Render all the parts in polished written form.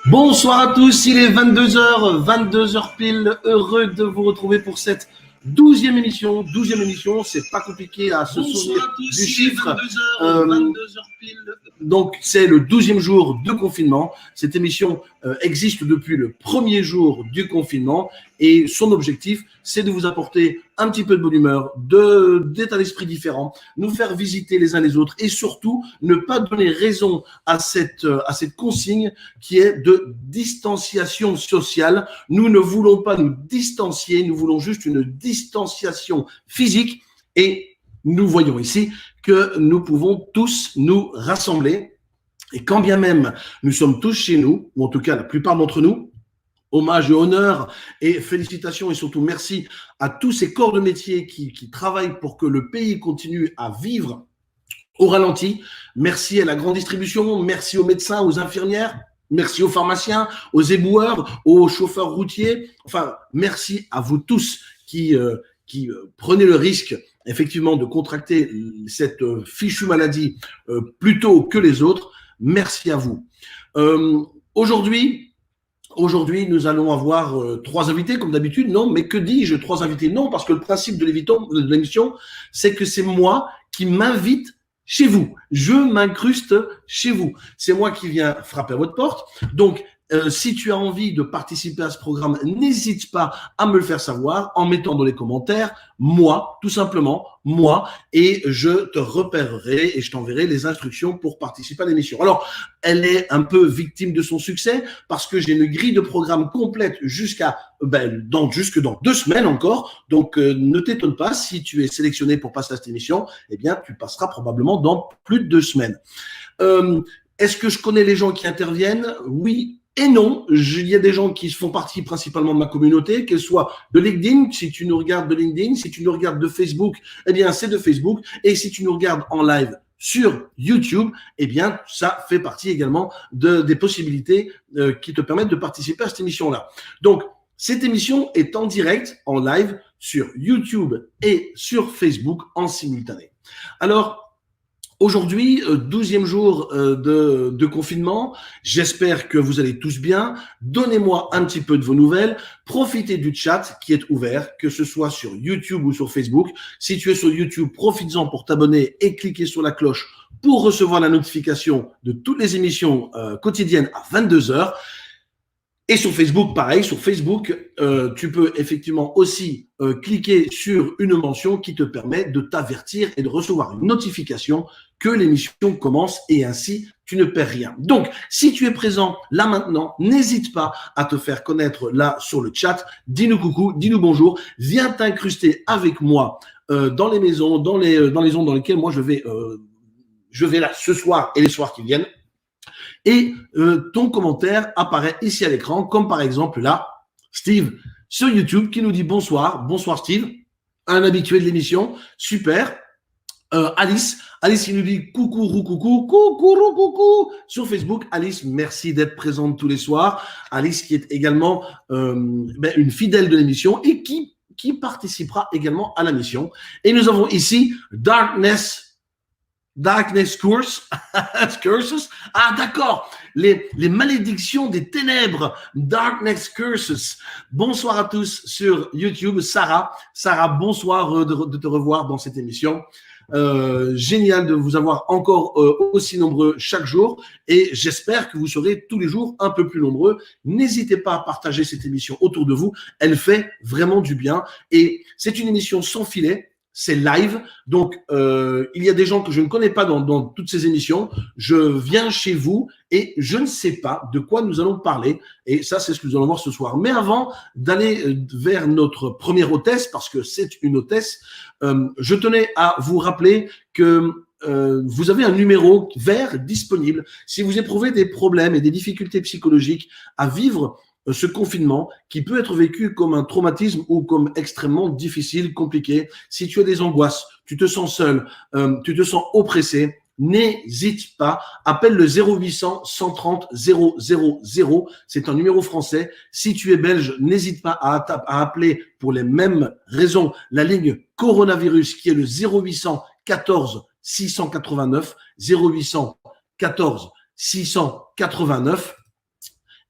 Bonsoir à tous, il est 22h pile, heureux de vous retrouver pour cette 12e émission. 12e émission, c'est pas compliqué à se souvenir du chiffre. Donc, c'est le 12e jour de confinement. Cette émission existe depuis le premier jour du confinement et son objectif, c'est de vous apporter un petit peu de bonne humeur, d'état d'esprit différent, nous faire visiter les uns les autres et surtout ne pas donner raison à cette consigne qui est de distanciation sociale. Nous ne voulons pas nous distancier, nous voulons juste une distanciation physique et nous voyons ici que nous pouvons tous nous rassembler et quand bien même nous sommes tous chez nous, ou en tout cas la plupart d'entre nous, hommage et honneur et félicitations et surtout merci à tous ces corps de métier qui travaillent pour que le pays continue à vivre au ralenti. Merci à la grande distribution, merci aux médecins, aux infirmières, merci aux pharmaciens, aux éboueurs, aux chauffeurs routiers. Enfin, merci à vous tous qui prenez le risque effectivement de contracter cette fichue maladie plus tôt que les autres. Merci à vous. Aujourd'hui, nous allons avoir 3 invités, comme d'habitude. Non, mais que dis-je, 3 invités? Non, parce que le principe de l'émission, c'est que c'est moi qui m'invite chez vous. Je m'incruste chez vous. C'est moi qui viens frapper à votre porte. Donc, si tu as envie de participer à ce programme, n'hésite pas à me le faire savoir en mettant dans les commentaires moi, tout simplement, moi, et je te repérerai et je t'enverrai les instructions pour participer à l'émission. Alors, elle est un peu victime de son succès parce que j'ai une grille de programme complète jusque dans 2 semaines encore. Donc, ne t'étonne pas si tu es sélectionné pour passer à cette émission, eh bien, tu passeras probablement dans plus de 2 semaines. Est-ce que je connais les gens qui interviennent? Oui et non. Il y a des gens qui font partie principalement de ma communauté, qu'elle soit de LinkedIn, si tu nous regardes de LinkedIn, si tu nous regardes de Facebook, eh bien, c'est de Facebook. Et si tu nous regardes en live sur YouTube, eh bien, ça fait partie également des possibilités qui te permettent de participer à cette émission-là. Donc, cette émission est en direct, en live, sur YouTube et sur Facebook en simultané. Alors, aujourd'hui, 12e jour de confinement, j'espère que vous allez tous bien. Donnez-moi un petit peu de vos nouvelles. Profitez du chat qui est ouvert, que ce soit sur YouTube ou sur Facebook. Si tu es sur YouTube, profites-en pour t'abonner et cliquer sur la cloche pour recevoir la notification de toutes les émissions quotidiennes à 22h. Et sur Facebook, pareil, sur Facebook, tu peux effectivement aussi cliquer sur une mention qui te permet de t'avertir et de recevoir une notification que l'émission commence et ainsi tu ne perds rien. Donc, si tu es présent là maintenant, n'hésite pas à te faire connaître là sur le chat. Dis-nous coucou, dis-nous bonjour, viens t'incruster avec moi dans les maisons, dans les ondes dans lesquelles moi je vais là ce soir et les soirs qui viennent. Et ton commentaire apparaît ici à l'écran, comme par exemple là, Steve sur YouTube qui nous dit bonsoir. Bonsoir Steve, un habitué de l'émission, super. Alice qui nous dit coucou, coucou sur Facebook. Alice, merci d'être présente tous les soirs. Alice qui est également une fidèle de l'émission et qui participera également à la mission. Et nous avons ici Darkness Curses. Ah, d'accord. Les malédictions des ténèbres. Darkness Curses. Bonsoir à tous sur YouTube. Sarah, bonsoir de te revoir dans cette émission. Génial de vous avoir encore aussi nombreux chaque jour et j'espère que vous serez tous les jours un peu plus nombreux. N'hésitez pas à partager cette émission autour de vous. Elle fait vraiment du bien et c'est une émission sans filet. C'est live, donc il y a des gens que je ne connais pas dans toutes ces émissions. Je viens chez vous et je ne sais pas de quoi nous allons parler. Et ça, c'est ce que nous allons voir ce soir. Mais avant d'aller vers notre première hôtesse, parce que c'est une hôtesse, je tenais à vous rappeler que vous avez un numéro vert disponible. Si vous éprouvez des problèmes et des difficultés psychologiques à vivre ce confinement qui peut être vécu comme un traumatisme ou comme extrêmement difficile, compliqué. Si tu as des angoisses, tu te sens seul, tu te sens oppressé, n'hésite pas, appelle le 0800 130 000, c'est un numéro français. Si tu es belge, n'hésite pas à appeler pour les mêmes raisons la ligne coronavirus qui est le 0800 14 689, 0800 14 689.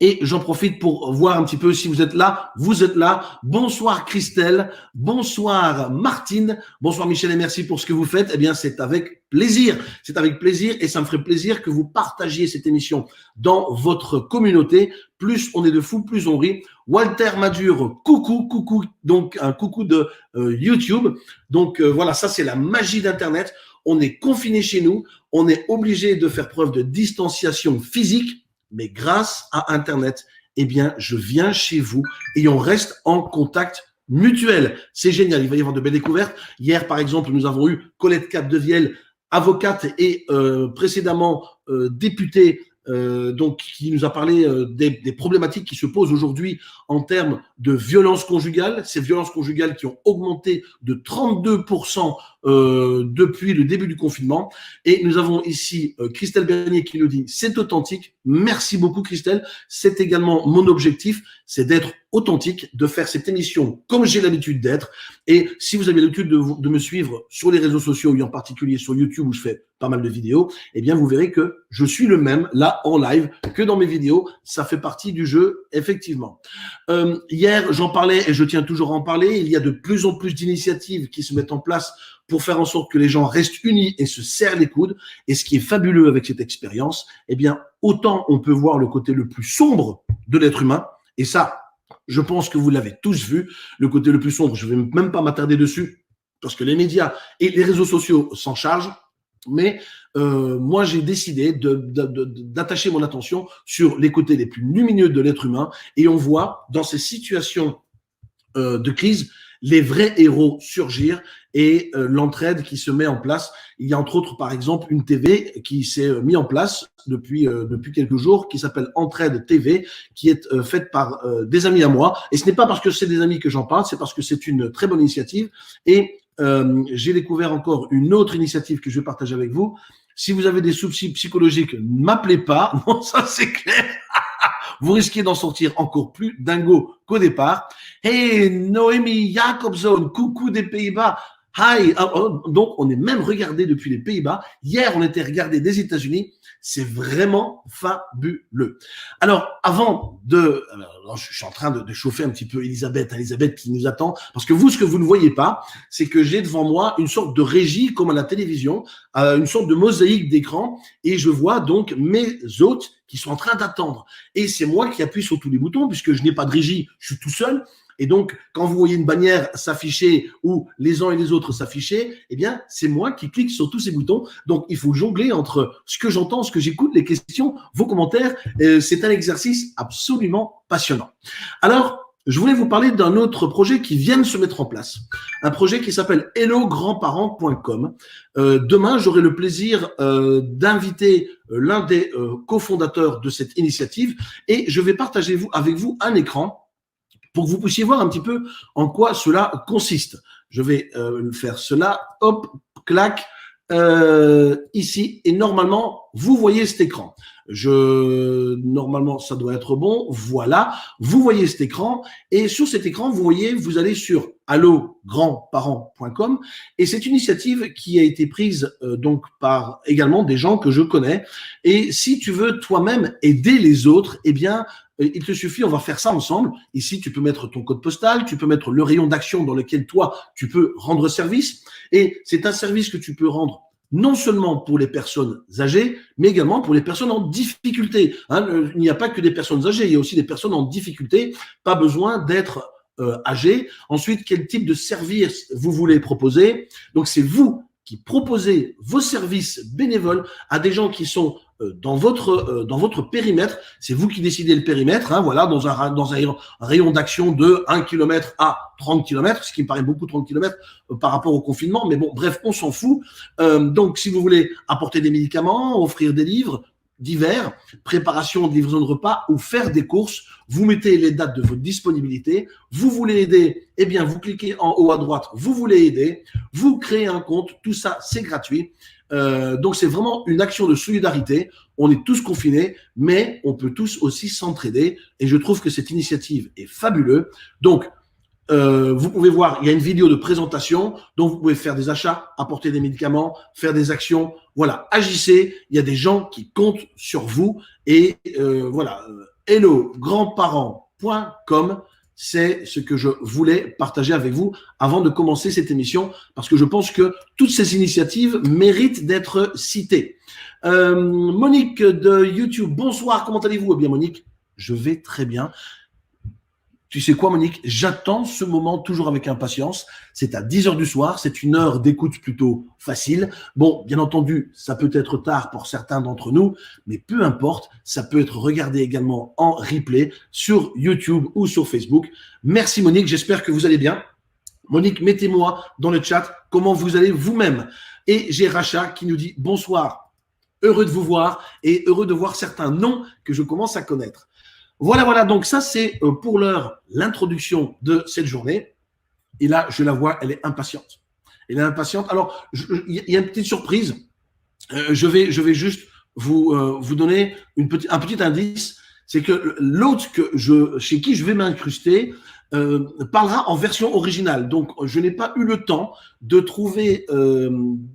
Et j'en profite pour voir un petit peu si vous êtes là. Vous êtes là. Bonsoir Christelle. Bonsoir Martine. Bonsoir Michel et merci pour ce que vous faites. Eh bien, c'est avec plaisir. C'est avec plaisir et ça me ferait plaisir que vous partagiez cette émission dans votre communauté. Plus on est de fous, plus on rit. Walter Madure, coucou. Donc, un coucou de YouTube. Donc, voilà, ça, c'est la magie d'Internet. On est confiné chez nous. On est obligé de faire preuve de distanciation physique. Mais grâce à Internet, eh bien, je viens chez vous et on reste en contact mutuel. C'est génial. Il va y avoir de belles découvertes. Hier, par exemple, nous avons eu Colette Capdevielle, avocate et précédemment députée, donc qui nous a parlé des problématiques qui se posent aujourd'hui en termes de violences conjugales. Ces violences conjugales qui ont augmenté de 32% depuis le début du confinement. Et nous avons ici Christelle Bernier qui nous dit « C'est authentique ». Merci beaucoup Christelle. C'est également mon objectif, c'est d'être authentique, de faire cette émission comme j'ai l'habitude d'être. Et si vous avez l'habitude de me suivre sur les réseaux sociaux, et en particulier sur YouTube où je fais pas mal de vidéos, eh bien vous verrez que je suis le même là en live que dans mes vidéos. Ça fait partie du jeu, effectivement. Hier, j'en parlais et je tiens toujours à en parler. Il y a de plus en plus d'initiatives qui se mettent en place pour faire en sorte que les gens restent unis et se serrent les coudes. Et ce qui est fabuleux avec cette expérience, eh bien, autant on peut voir le côté le plus sombre de l'être humain. Et ça, je pense que vous l'avez tous vu. Le côté le plus sombre, je ne vais même pas m'attarder dessus parce que les médias et les réseaux sociaux s'en chargent. Mais moi, j'ai décidé d'attacher mon attention sur les côtés les plus lumineux de l'être humain. Et on voit dans ces situations de crise les vrais héros surgir et l'entraide qui se met en place. Il y a entre autres, par exemple, une TV qui s'est mise en place depuis quelques jours, qui s'appelle Entraide TV, qui est faite par des amis à moi. Et ce n'est pas parce que c'est des amis que j'en parle, c'est parce que c'est une très bonne initiative. Et j'ai découvert encore une autre initiative que je vais partager avec vous. Si vous avez des soucis psychologiques, ne m'appelez pas. Non, ça c'est clair. Vous risquez d'en sortir encore plus dingo qu'au départ. Hey, Noémie Jacobson, coucou des Pays-Bas. Hi. Donc, on est même regardé depuis les Pays-Bas. Hier, on était regardé des États-Unis. C'est vraiment fabuleux. Alors, je suis en train de chauffer un petit peu Elisabeth qui nous attend. Parce que vous, ce que vous ne voyez pas, c'est que j'ai devant moi une sorte de régie comme à la télévision, une sorte de mosaïque d'écran. Et je vois donc mes hôtes qui sont en train d'attendre. Et c'est moi qui appuie sur tous les boutons puisque je n'ai pas de régie, je suis tout seul. Et donc, quand vous voyez une bannière s'afficher ou les uns et les autres s'afficher, eh bien, c'est moi qui clique sur tous ces boutons. Donc, il faut jongler entre ce que j'entends, ce que j'écoute, les questions, vos commentaires. C'est un exercice absolument passionnant. Alors, je voulais vous parler d'un autre projet qui vient de se mettre en place. Un projet qui s'appelle hellograndparents.com. Demain, j'aurai le plaisir d'inviter l'un des cofondateurs de cette initiative et je vais partager avec vous un écran pour que vous puissiez voir un petit peu en quoi cela consiste. Je vais faire cela, hop, clac, ici, et normalement, vous voyez cet écran. Normalement, ça doit être bon. Voilà, vous voyez cet écran, et sur cet écran, vous allez sur allograndparents.com, et c'est une initiative qui a été prise donc par également des gens que je connais. Et si tu veux toi-même aider les autres, eh bien, il te suffit, on va faire ça ensemble. Ici, tu peux mettre ton code postal, tu peux mettre le rayon d'action dans lequel toi, tu peux rendre service. Et c'est un service que tu peux rendre non seulement pour les personnes âgées, mais également pour les personnes en difficulté. Il n'y a pas que des personnes âgées, il y a aussi des personnes en difficulté. Pas besoin d'être âgé. Ensuite, quel type de service vous voulez proposer? Donc, c'est vous qui proposez vos services bénévoles à des gens qui sont dans votre périmètre. C'est vous qui décidez le périmètre, voilà, dans un rayon d'action de 1 km à 30 km, ce qui me paraît beaucoup 30 km par rapport au confinement, mais bon, bref, on s'en fout. Donc, si vous voulez apporter des médicaments, offrir des livres divers, préparation de livraison de repas ou faire des courses, vous mettez les dates de votre disponibilité. Vous voulez aider, eh bien, vous cliquez en haut à droite, vous voulez aider, vous créez un compte, tout ça, c'est gratuit. Donc, c'est vraiment une action de solidarité. On est tous confinés, mais on peut tous aussi s'entraider. Et je trouve que cette initiative est fabuleuse. Donc, vous pouvez voir, il y a une vidéo de présentation, donc vous pouvez faire des achats, apporter des médicaments, faire des actions. Voilà, agissez. Il y a des gens qui comptent sur vous et voilà, hellograndsparents.com. C'est ce que je voulais partager avec vous avant de commencer cette émission, parce que je pense que toutes ces initiatives méritent d'être citées. Monique de YouTube, bonsoir, comment allez-vous? Eh bien, Monique, je vais très bien. Tu sais quoi, Monique? J'attends ce moment toujours avec impatience. C'est à 10h du soir. C'est une heure d'écoute plutôt facile. Bon, bien entendu, ça peut être tard pour certains d'entre nous, mais peu importe. Ça peut être regardé également en replay sur YouTube ou sur Facebook. Merci, Monique. J'espère que vous allez bien. Monique, mettez-moi dans le chat comment vous allez vous-même. Et j'ai Racha qui nous dit bonsoir. Heureux de vous voir et heureux de voir certains noms que je commence à connaître. Voilà, donc ça c'est pour l'heure l'introduction de cette journée. Et là, je la vois, elle est impatiente. Elle est impatiente. Alors, il y a une petite surprise. Je vais juste vous donner un petit indice. C'est que l'autre chez qui je vais m'incruster parlera en version originale. Donc, je n'ai pas eu le temps de trouver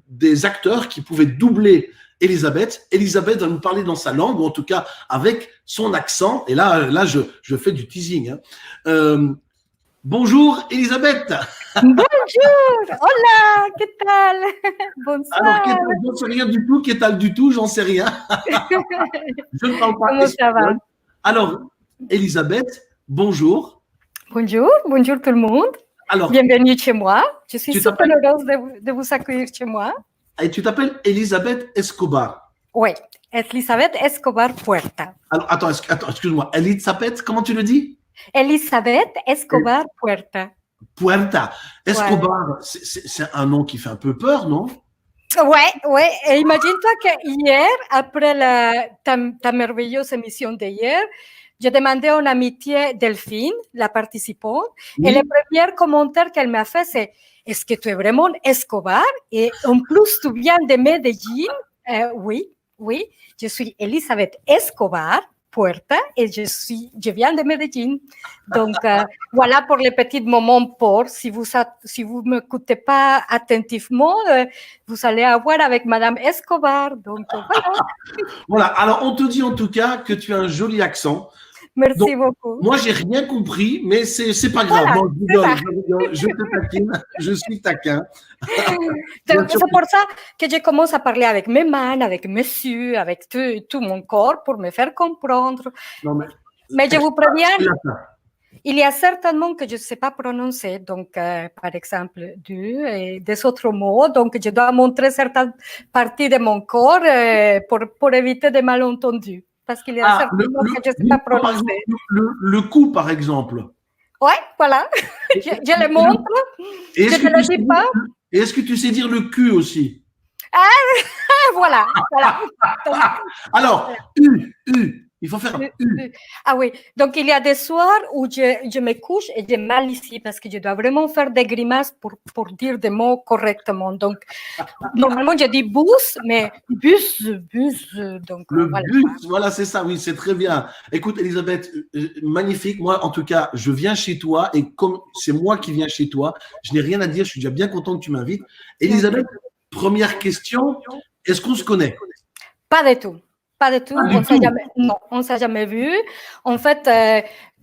des acteurs qui pouvaient doubler Elisabeth. Elisabeth va nous parler dans sa langue, ou en tout cas avec son accent. Et là je fais du teasing. Bonjour Elisabeth. Bonjour. Hola, ¿qué tal? Bonsoir. Alors, j'en sais rien du tout. Qu'est-ce du tout? J'en sais rien. Je ne parle pas. Comment ça va? Alors, Elisabeth, bonjour. Bonjour tout le monde. Alors, bienvenue chez moi. Je suis super heureuse de vous accueillir chez moi. Et tu t'appelles Elisabeth Escobar? Oui, Elisabeth Escobar Puerta. Alors, attends, excuse-moi. Elisabeth, comment tu le dis? Elisabeth Escobar Puerta. Puerta. Escobar, ouais. C'est un nom qui fait un peu peur, non? Ouais. Et imagine-toi que hier, après ta merveilleuse émission d'hier, j'ai demandé à une amitié Delphine, la participante, oui. Et le premier commentaire qu'elle m'a fait, c'est est-ce que tu es vraiment Escobar? Et en plus, tu viens de Medellín? Oui, je suis Elisabeth Escobar Puerta et je viens de Medellín. Donc, voilà pour les petits moments pour. Si vous m'écoutez pas attentivement, vous allez avoir avec Madame Escobar. Donc, voilà. Voilà. Alors, on te dit en tout cas que tu as un joli accent. Merci donc, beaucoup. Moi, j'ai rien compris, mais c'est pas grave. Voilà, non, je rigole, je te taquine, je suis taquin. C'est pour ça que je commence à parler avec mes mains, avec monsieur, avec tout mon corps pour me faire comprendre. Non, mais je vous préviens, il y a certainement que je ne sais pas prononcer, donc par exemple et des autres mots, donc je dois montrer certaines parties de mon corps pour éviter des malentendus. Parce qu'il y a certainement que je ne sais pas prononcer. Le cou, par exemple. Oui, voilà. je le montre. Je ne le dis pas. Et est-ce que tu sais dire le cul aussi? Voilà. Alors, il faut faire U. Ah oui, donc il y a des soirs où je me couche et j'ai mal ici parce que je dois vraiment faire des grimaces pour dire des mots correctement. Donc, normalement, je dis bus, mais bus. Donc, le bus, voilà, c'est ça, oui, c'est très bien. Écoute, Elisabeth, magnifique. Moi, en tout cas, je viens chez toi et comme c'est moi qui viens chez toi, je n'ai rien à dire, je suis déjà bien content que tu m'invites. Elisabeth, première question, est-ce qu'on se connaît? Pas du tout. Pas du tout. On ne s'est jamais vu. En fait,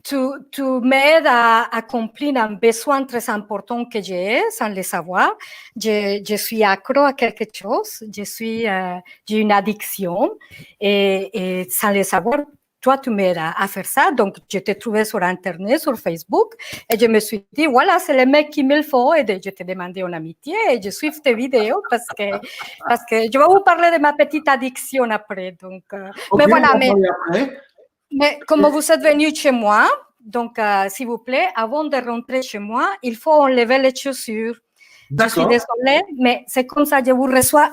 tu m'aides à accomplir un besoin très important que j'ai sans le savoir. Je suis accro à quelque chose. J'ai une addiction et sans le savoir, toi, tu m'aides à faire ça. Donc, je t'ai trouvé sur Internet, sur Facebook, et je me suis dit, voilà, c'est le mec qu'il me faut. Et je t'ai demandé une amitié et je suis tes vidéos parce que je vais vous parler de ma petite addiction après. Donc, okay, mais voilà, mais comme vous êtes venu chez moi, donc, s'il vous plaît, avant de rentrer chez moi, il faut enlever les chaussures. Je suis désolée, mais c'est comme ça que je vous reçois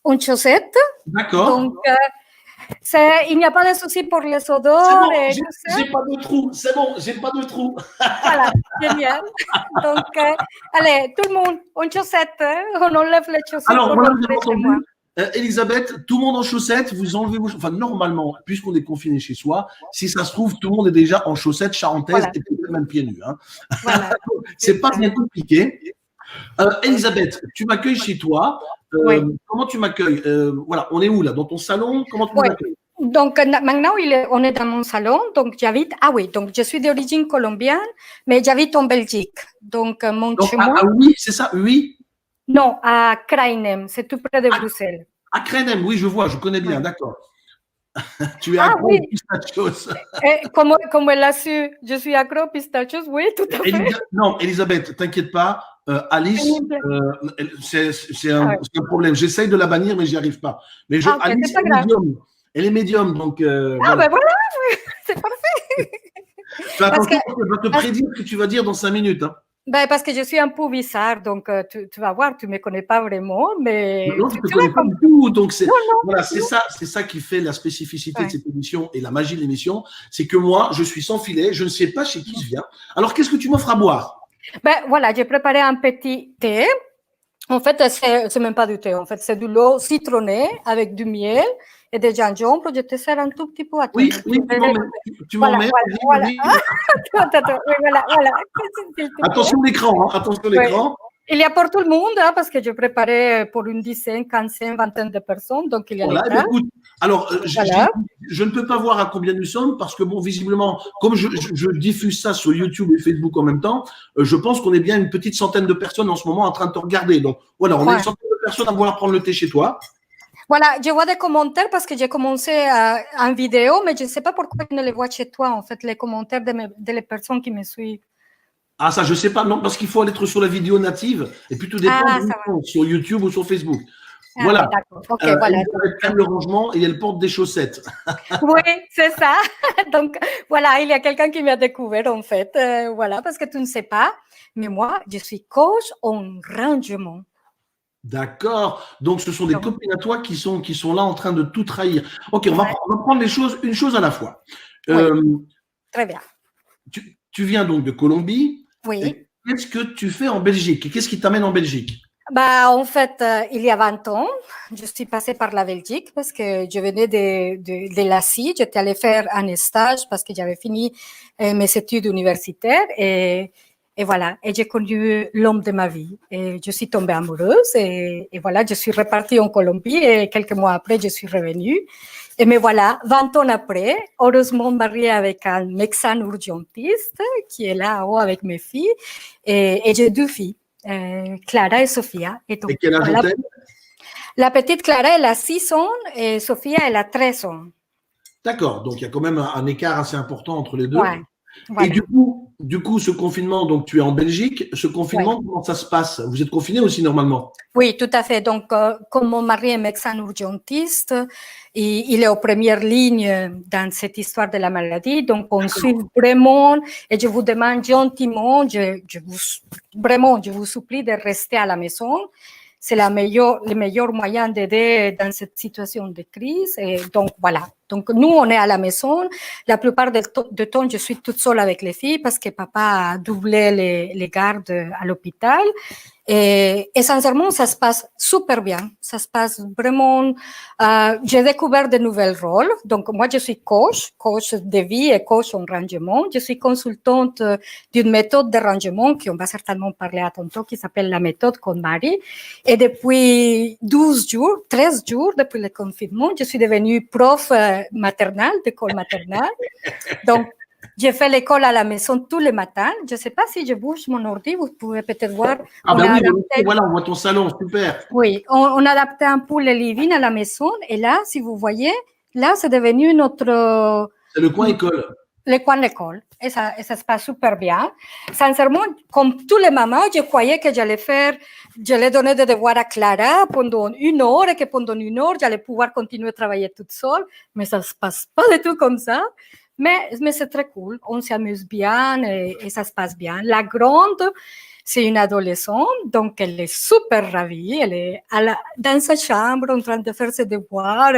une chaussette. D'accord. Donc, il n'y a pas de souci pour les odeurs. C'est bon, j'ai pas de trou. C'est bon, j'ai pas de trou. Voilà, génial. Donc, allez, tout le monde, en chaussettes, on enlève les chaussettes. Alors, voilà, vous avez entendu, Elisabeth, tout le monde en chaussettes, vous enlevez vos chaussettes. Enfin, normalement, puisqu'on est confiné chez soi, si ça se trouve, tout le monde est déjà en chaussettes charentaises voilà. Et peut-être même pieds nus. Hein. Voilà. C'est pas bien compliqué. Elisabeth, tu m'accueilles chez toi. Oui. Comment tu m'accueilles? Voilà, on est où là? Dans ton salon? Comment tu m'accueilles? Donc, maintenant, on est dans mon salon. Donc, j'habite. Ah oui, donc je suis d'origine colombienne, mais j'habite en Belgique. Donc, mon Donc, chez moi. oui, c'est ça, oui. Non, à Krainem, c'est tout près de Bruxelles. À Krenem, oui, je vois, je connais bien, d'accord. Tu es Ah accro oui. aux pistachios. Comme elle l'a su, je suis accro aux pistachios, oui, tout à fait. Non, Elisabeth, t'inquiète pas. Alice, c'est un problème. J'essaye de la bannir, mais j'y arrive pas. Mais Alice est médium. Elle est médium, donc. Ben voilà, c'est parfait. Fais attention, parce qu'elle va te prédire ce que tu vas dire dans 5 minutes. Hein. Ben, parce que je suis un peu bizarre, donc tu vas voir, tu me connais pas vraiment, mais non, tu ne te connais pas du tout. Donc voilà, c'est ça qui fait la spécificité de cette émission et la magie de l'émission, c'est que moi, je suis sans filet, je ne sais pas chez qui je viens. Alors, qu'est-ce que tu m'offres à boire? Ben voilà, j'ai préparé un petit thé. En fait, c'est même pas du thé. En fait, c'est de l'eau citronnée avec du miel et des gingembre. Je te sers un tout petit peu à toi. Oui, tu m'en mets. Voilà. Attention l'écran, hein, attention l'écran. Il y a pour tout le monde, hein, parce que je préparais pour une dizaine, quinzaine, vingtaine de personnes. Donc, il y a les écoute, alors, je ne peux pas voir à combien nous sommes parce que, bon, visiblement, comme je diffuse ça sur YouTube et Facebook en même temps, je pense qu'on est bien une petite centaine de personnes en ce moment en train de te regarder. Donc, voilà, on est une centaine de personnes à vouloir prendre le thé chez toi. Voilà, je vois des commentaires parce que j'ai commencé en vidéo, mais je ne sais pas pourquoi je ne les vois chez toi, en fait, les commentaires de les personnes qui me suivent. Ah, ça, je sais pas. Non, parce qu'il faut être sur la vidéo native. Et puis, tout dépend sur YouTube ou sur Facebook. Ah, voilà. Okay, voilà. Elle aime le rangement et elle porte des chaussettes. Oui, c'est ça. Donc, voilà, il y a quelqu'un qui m'a découvert, en fait. Voilà, parce que tu ne sais pas. Mais moi, je suis coach en rangement. D'accord. Donc, ce sont des copines à toi qui sont là en train de tout trahir. OK, on va prendre les choses une chose à la fois. Très bien. Tu viens donc de Colombie. Oui. Qu'est-ce que tu fais en Belgique? Qu'est-ce qui t'amène en Belgique? Bah, en fait, il y a 20 ans, je suis passée par la Belgique parce que je venais de l'Asie. J'étais allée faire un stage parce que j'avais fini mes études universitaires et voilà. Et j'ai connu l'homme de ma vie. Et je suis tombée amoureuse et voilà, je suis repartie en Colombie et quelques mois après, je suis revenue. Et me voilà, 20 ans après, heureusement mariée avec un médecin urgentiste qui est là haut avec mes filles. Et j'ai 2 filles. Clara et Sofia. Et quel âge ont-elles? La petite Clara, elle a 6 ans et Sofia, elle a 13 ans. D'accord, donc il y a quand même un écart assez important entre les deux. Ouais, voilà. Et du coup, ce confinement, donc tu es en Belgique, ce confinement, comment ça se passe? Vous êtes confiné aussi normalement? Oui, tout à fait. Donc, comme mon mari est médecin urgentiste, il est aux premières lignes dans cette histoire de la maladie. Donc, on suit vraiment et je vous demande gentiment, je vous supplie de rester à la maison. C'est le meilleur moyen d'aider dans cette situation de crise. Et donc, voilà. Donc, nous, on est à la maison. La plupart du temps, je suis toute seule avec les filles parce que papa a doublé les gardes à l'hôpital. Et sincèrement, ça se passe super bien. Ça se passe vraiment. J'ai découvert de nouveaux rôles. Donc, moi, je suis coach de vie et coach en rangement. Je suis consultante d'une méthode de rangement qu'on va certainement parler à tantôt, qui s'appelle la méthode KonMari. Et depuis 13 jours, depuis le confinement, je suis devenue prof maternelle, d'école maternelle. Donc, j'ai fait l'école à la maison tous les matins. Je ne sais pas si je bouge mon ordi, vous pouvez peut-être voir. Ah ben oui, voilà, on voit ton salon, super. Oui, on a adapté un peu le living à la maison. Et là, si vous voyez, là, c'est devenu notre… C'est le coin école. Le coin l'école. Et ça se passe super bien. Sincèrement, comme tous les mamans, je croyais que j'allais donner des devoirs à Clara pendant 1 heure et que pendant 1 heure, j'allais pouvoir continuer à travailler toute seule. Mais ça ne se passe pas du tout comme ça. Mais c'est très cool. On s'amuse bien et ça se passe bien. La grande, c'est une adolescente, donc elle est super ravie. Elle est dans sa chambre en train de faire ses devoirs.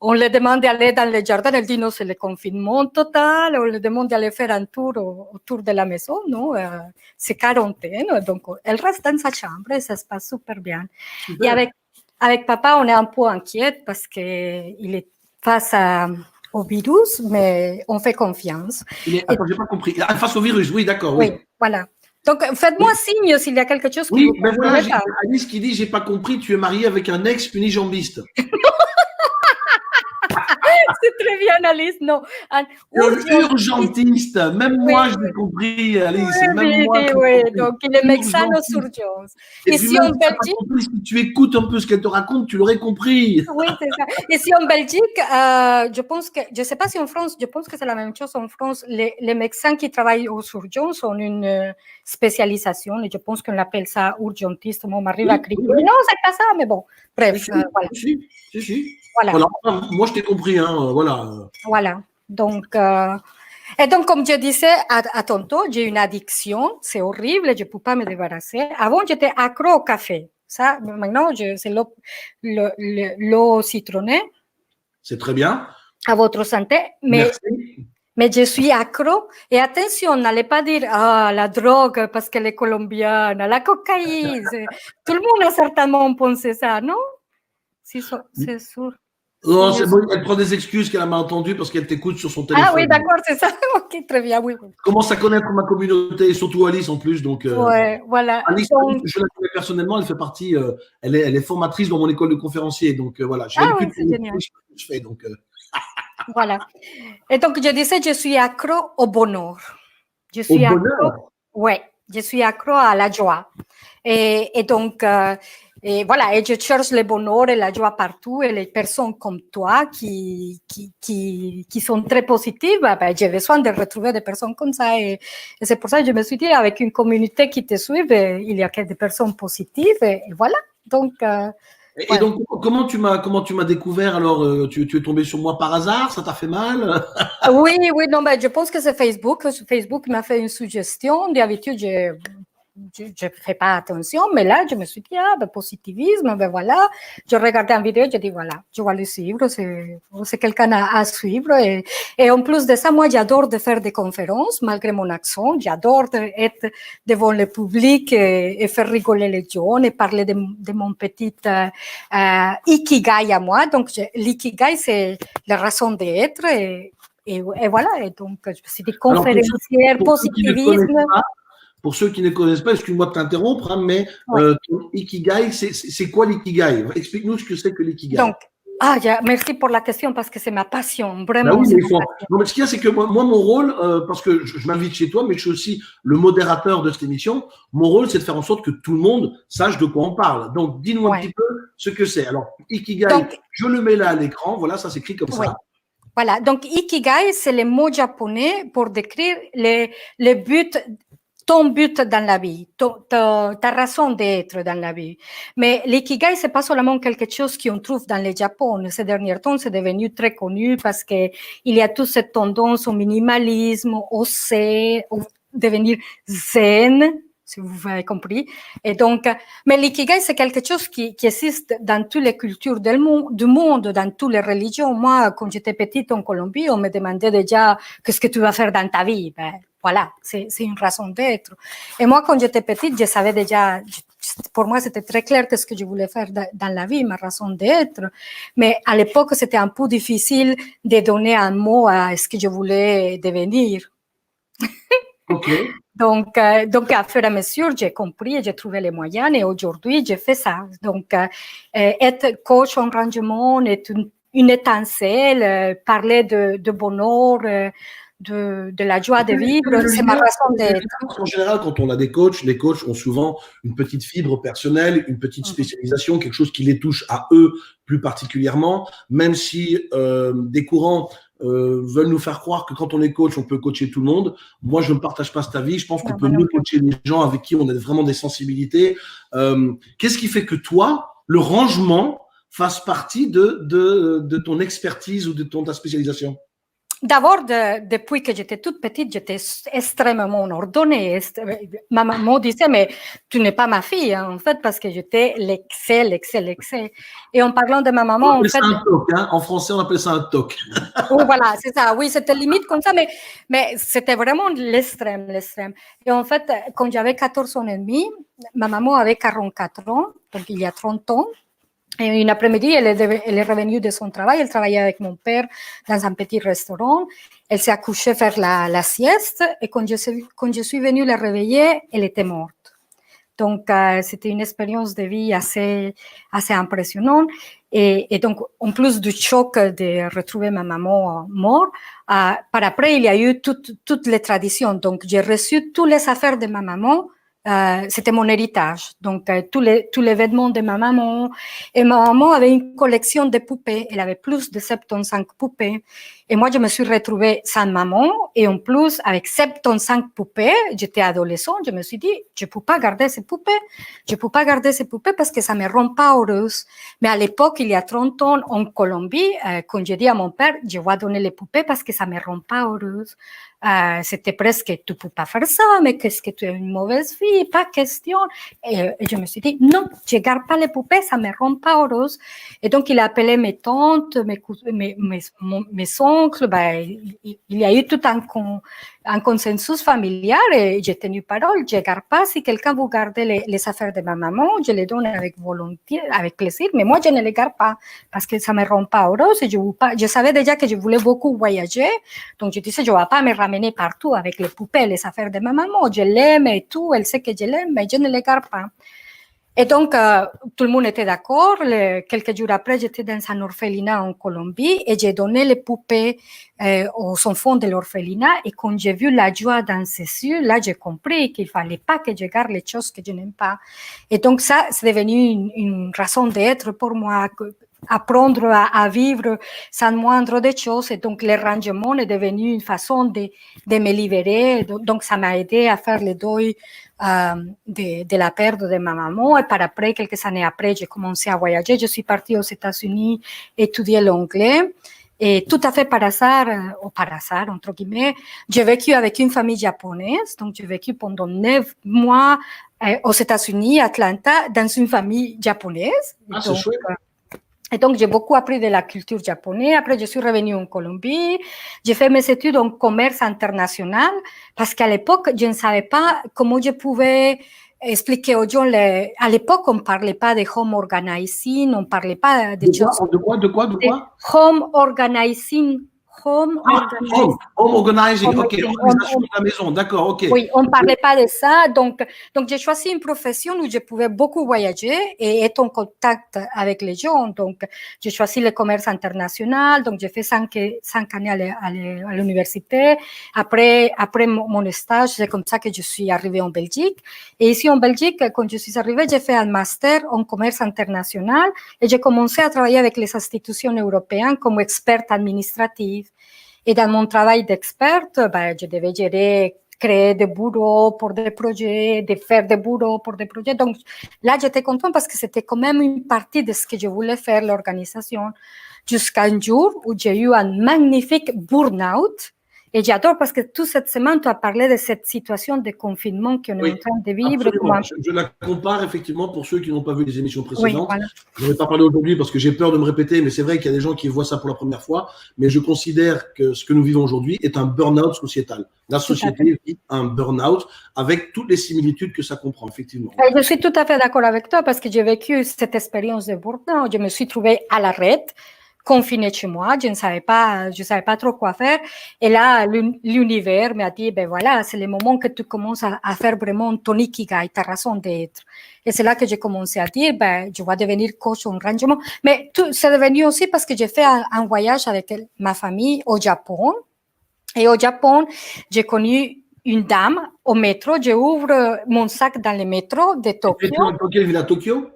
On lui demande d'aller dans le jardin. Elle dit non, c'est le confinement total. On lui demande d'aller faire un tour autour de la maison. Non, c'est quarantaine. Donc, elle reste dans sa chambre et ça se passe super bien. Super. Et avec papa, on est un peu inquiète parce qu'il est face au virus, mais on fait confiance. Attends, j'ai pas compris. Face au virus, oui, d'accord. Oui, voilà. Donc, faites-moi signe s'il y a quelque chose qui vous ben voilà, Alice qui dit, j'ai pas compris, tu es mariée avec un ex-unijambiste. C'est analyste, non. Un Urgentiste. Même Oui, moi, je l'ai compris, Alice. Même moi, je l'ai oui, compris. donc il est médecin aux Urgentiste. urgences. Et puis Ici même en si tu n'as pas Belgique, compris, si tu écoutes un peu ce qu'elle te raconte, tu l'aurais compris. oui, c'est ça. Ici en Belgique, je pense que, je ne sais pas si en France, je pense que c'est la même chose en France. Les médecins qui travaillent aux urgences ont une spécialisation et je pense qu'on appelle ça urgentiste. Mon mari va crier. Oui. Non, c'est pas ça, mais bon, bref, Si, voilà. si. Voilà. Voilà. Enfin, moi, je t'ai compris, hein, voilà. Voilà. Donc, et donc, comme je disais à tantôt, j'ai une addiction, c'est horrible, je ne peux pas me débarrasser. Avant, j'étais accro au café. Ça, maintenant, c'est l'eau citronnée. C'est très bien. À votre santé, Merci. mais je suis accro. Et attention, n'allez pas dire la drogue parce qu'elle est colombienne, la cocaïne. Tout le monde a certainement pensé ça, non? C'est sûr. Non, c'est bon, elle prend des excuses qu'elle a mal entendues parce qu'elle t'écoute sur son téléphone. Ah oui, d'accord, c'est ça. Ok, très bien, oui. Commence à connaître ma communauté, et surtout Alice en plus. Donc, Ouais, voilà. Alice, Donc, je la connais personnellement, elle fait partie, elle est formatrice dans mon école de conférencier. Donc voilà, j'ai oui, l'habitude c'est génial. de ce que je fais. Donc, Voilà. Et donc, je disais, je suis accro au bonheur. Je au suis accro, bonheur. ouais, je suis accro à la joie. Et donc, et voilà, et je cherche le bonheur et la joie partout. Et les personnes comme toi qui sont très positives, ben, j'ai besoin de retrouver des personnes comme ça. Et c'est pour ça que je me suis dit, avec une communauté qui te suit, il y a que des personnes positives. Et voilà. Donc, Et donc, comment tu m'as découvert alors tu es tombé sur moi par hasard? Ça t'a fait mal? oui, non, ben, je pense que c'est Facebook. Facebook m'a fait une suggestion. D'habitude, je ne fais pas attention, mais là, je me suis dit, ben, positivisme, ben voilà. Je regardais une vidéo, je dis, voilà, je vais le suivre, c'est quelqu'un à suivre. Et en plus de ça, moi, j'adore de faire des conférences, malgré mon accent. J'adore être devant le public et faire rigoler les gens et parler de mon petit ikigai à moi. Donc, l'ikigai, c'est la raison d'être et voilà. Et donc, je me suis dit, conférencière, positivisme. Pour ceux qui ne connaissent pas, excuse-moi de t'interrompre, hein, mais ton ikigai, c'est quoi l'ikigai? Explique-nous ce que c'est que l'ikigai. Donc, merci pour la question parce que c'est ma passion, vraiment. Bah oui, mais ce qu'il y a, c'est que moi, mon rôle, parce que je m'invite chez toi, mais je suis aussi le modérateur de cette émission, mon rôle, c'est de faire en sorte que tout le monde sache de quoi on parle. Donc, dis-nous un petit peu ce que c'est. Alors, ikigai, donc, je le mets là à l'écran, voilà, ça s'écrit comme ça. Voilà, donc ikigai, c'est le mot japonais pour décrire le but, ton but dans la vie, ta raison d'être dans la vie. Mais l'ikigai, c'est pas seulement quelque chose qu'on trouve dans le Japon. Ces derniers temps, c'est devenu très connu parce que il y a toute cette tendance au minimalisme, au devenir zen, si vous avez compris. Et donc, mais l'ikigai, c'est quelque chose qui existe dans toutes les cultures du monde, dans toutes les religions. Moi, quand j'étais petite en Colombie, on me demandait déjà qu'est-ce que tu vas faire dans ta vie. Ben, voilà, c'est une raison d'être. Et moi, quand j'étais petite, je savais déjà, pour moi, c'était très clair qu'est-ce que je voulais faire dans la vie, ma raison d'être. Mais à l'époque, c'était un peu difficile de donner un mot à ce que je voulais devenir. Ok. Donc, à fur et à mesure, j'ai compris et j'ai trouvé les moyens et aujourd'hui, j'ai fait ça. Donc, être coach en rangement est une étincelle, parler de bonheur, de la joie de vivre, c'est ma raison d'être. En général, quand on a des coachs, les coachs ont souvent une petite fibre personnelle, une petite spécialisation, quelque chose qui les touche à eux plus particulièrement, même si des courants veulent nous faire croire que quand on est coach, on peut coacher tout le monde. Moi, je ne partage pas cet avis. Je pense qu'on peut mieux coacher les gens avec qui on a vraiment des sensibilités. Qu'est-ce qui fait que toi, le rangement fasse partie de ton expertise ou de ta spécialisation? D'abord, depuis que j'étais toute petite, j'étais extrêmement ordonnée. Ma maman disait, mais tu n'es pas ma fille, hein, en fait, parce que j'étais l'excès. Et en parlant de ma maman, en fait… un toc, hein. En français, on appelle ça un toc. Oui, voilà, c'est ça. Oui, c'était limite comme ça, mais c'était vraiment l'extrême. Et en fait, quand j'avais 14 ans et demi, ma maman avait 44 ans, donc il y a 30 ans. Et une après-midi, elle est revenue de son travail. Elle travaillait avec mon père dans un petit restaurant. Elle s'est accouchée faire la sieste. Et quand je suis venue la réveiller, elle était morte. Donc, c'était une expérience de vie assez impressionnante. Et donc, en plus du choc de retrouver ma maman morte, par après, il y a eu toutes les traditions. Donc, j'ai reçu toutes les affaires de ma maman. C'était mon héritage. Donc, tous les vêtements de ma maman. Et ma maman avait une collection de poupées. Elle avait plus de 75 poupées. Et moi, je me suis retrouvée sans maman. Et en plus, avec 75 poupées, j'étais adolescente. Je me suis dit, je ne peux pas garder ces poupées. Je ne peux pas garder ces poupées parce que ça ne me rend pas heureuse. Mais à l'époque, il y a 30 ans, en Colombie, quand j'ai dit à mon père, je vais donner les poupées parce que ça ne me rend pas heureuse. C'était presque, tu ne peux pas faire ça, mais qu'est-ce que tu es une mauvaise fille, pas question. Et je me suis dit, non, je ne garde pas les poupées, ça ne me rend pas heureuse. Et donc, il a appelé mes tantes, mes oncles, il y a eu tout un consensus familial et j'ai tenu parole. Je ne garde pas. Si quelqu'un veut garder les affaires de ma maman, je les donne avec volonté, avec plaisir, mais moi, je ne les garde pas parce que ça ne me rend pas heureuse. Et je savais déjà que je voulais beaucoup voyager, donc je disais, je ne vais pas me ramener partout avec les poupées, les affaires de ma maman. Je l'aime et tout, elle sait que je l'aime, mais je ne les garde pas. Et donc, tout le monde était d'accord. Quelques jours après, j'étais dans un orphelinat en Colombie et j'ai donné les poupées aux enfants de l'orphelinat. Et quand j'ai vu la joie dans ses yeux, là, j'ai compris qu'il ne fallait pas que je garde les choses que je n'aime pas. Et donc, ça, c'est devenu une raison d'être pour moi, apprendre à vivre sans moindre des choses. Et donc, le rangement est devenu une façon de me libérer. Donc, ça m'a aidé à faire le deuil de la perte de ma maman. Et par après, quelques années après, j'ai commencé à voyager. Je suis partie aux États-Unis étudier l'anglais. Et tout à fait par hasard, entre guillemets, j'ai vécu avec une famille japonaise. Donc, j'ai vécu pendant 9 mois aux États-Unis, à Atlanta, dans une famille japonaise. Ah, c'est chouette. Et donc, j'ai beaucoup appris de la culture japonaise. Après, je suis revenue en Colombie. J'ai fait mes études en commerce international parce qu'à l'époque, je ne savais pas comment je pouvais expliquer aux gens. À l'époque, on ne parlait pas de home organizing, on ne parlait pas de choses. De quoi? Home organizing. Home organizing, ok, organisation de la maison, d'accord, ok. Oui, on ne parlait pas de ça, donc j'ai choisi une profession où je pouvais beaucoup voyager et être en contact avec les gens, donc j'ai choisi le commerce international, donc j'ai fait 5 années à l'université, après mon stage, c'est comme ça que je suis arrivée en Belgique, et ici en Belgique, quand je suis arrivée, j'ai fait un master en commerce international et j'ai commencé à travailler avec les institutions européennes comme experte administrative. Et dans mon travail d'experte, je devais gérer, créer des bureaux pour des projets, de faire des bureaux pour des projets. Donc là, j'étais contente parce que c'était quand même une partie de ce que je voulais faire, l'organisation, jusqu'à un jour où j'ai eu un magnifique burn-out. Et j'adore parce que toute cette semaine, tu as parlé de cette situation de confinement qu'on est en train de vivre. Je la compare effectivement pour ceux qui n'ont pas vu les émissions précédentes. Oui, voilà. Je ne vais pas parler aujourd'hui parce que j'ai peur de me répéter, mais c'est vrai qu'il y a des gens qui voient ça pour la première fois. Mais je considère que ce que nous vivons aujourd'hui est un burn-out sociétal. La société vit un burn-out avec toutes les similitudes que ça comprend, effectivement. Et je suis tout à fait d'accord avec toi parce que j'ai vécu cette expérience de burn-out. Je me suis trouvée à l'arrêt, confinée chez moi, je ne savais pas trop quoi faire. Et là, l'univers m'a dit, ben voilà, c'est le moment que tu commences à faire vraiment ton ikigai, ta raison d'être. Et c'est là que j'ai commencé à dire, ben, je vais devenir coach en rangement. Mais c'est devenu aussi parce que j'ai fait un voyage avec ma famille au Japon. Et au Japon, j'ai connu une dame au métro. J'ouvre mon sac dans le métro de Tokyo. Tu étais à Tokyo?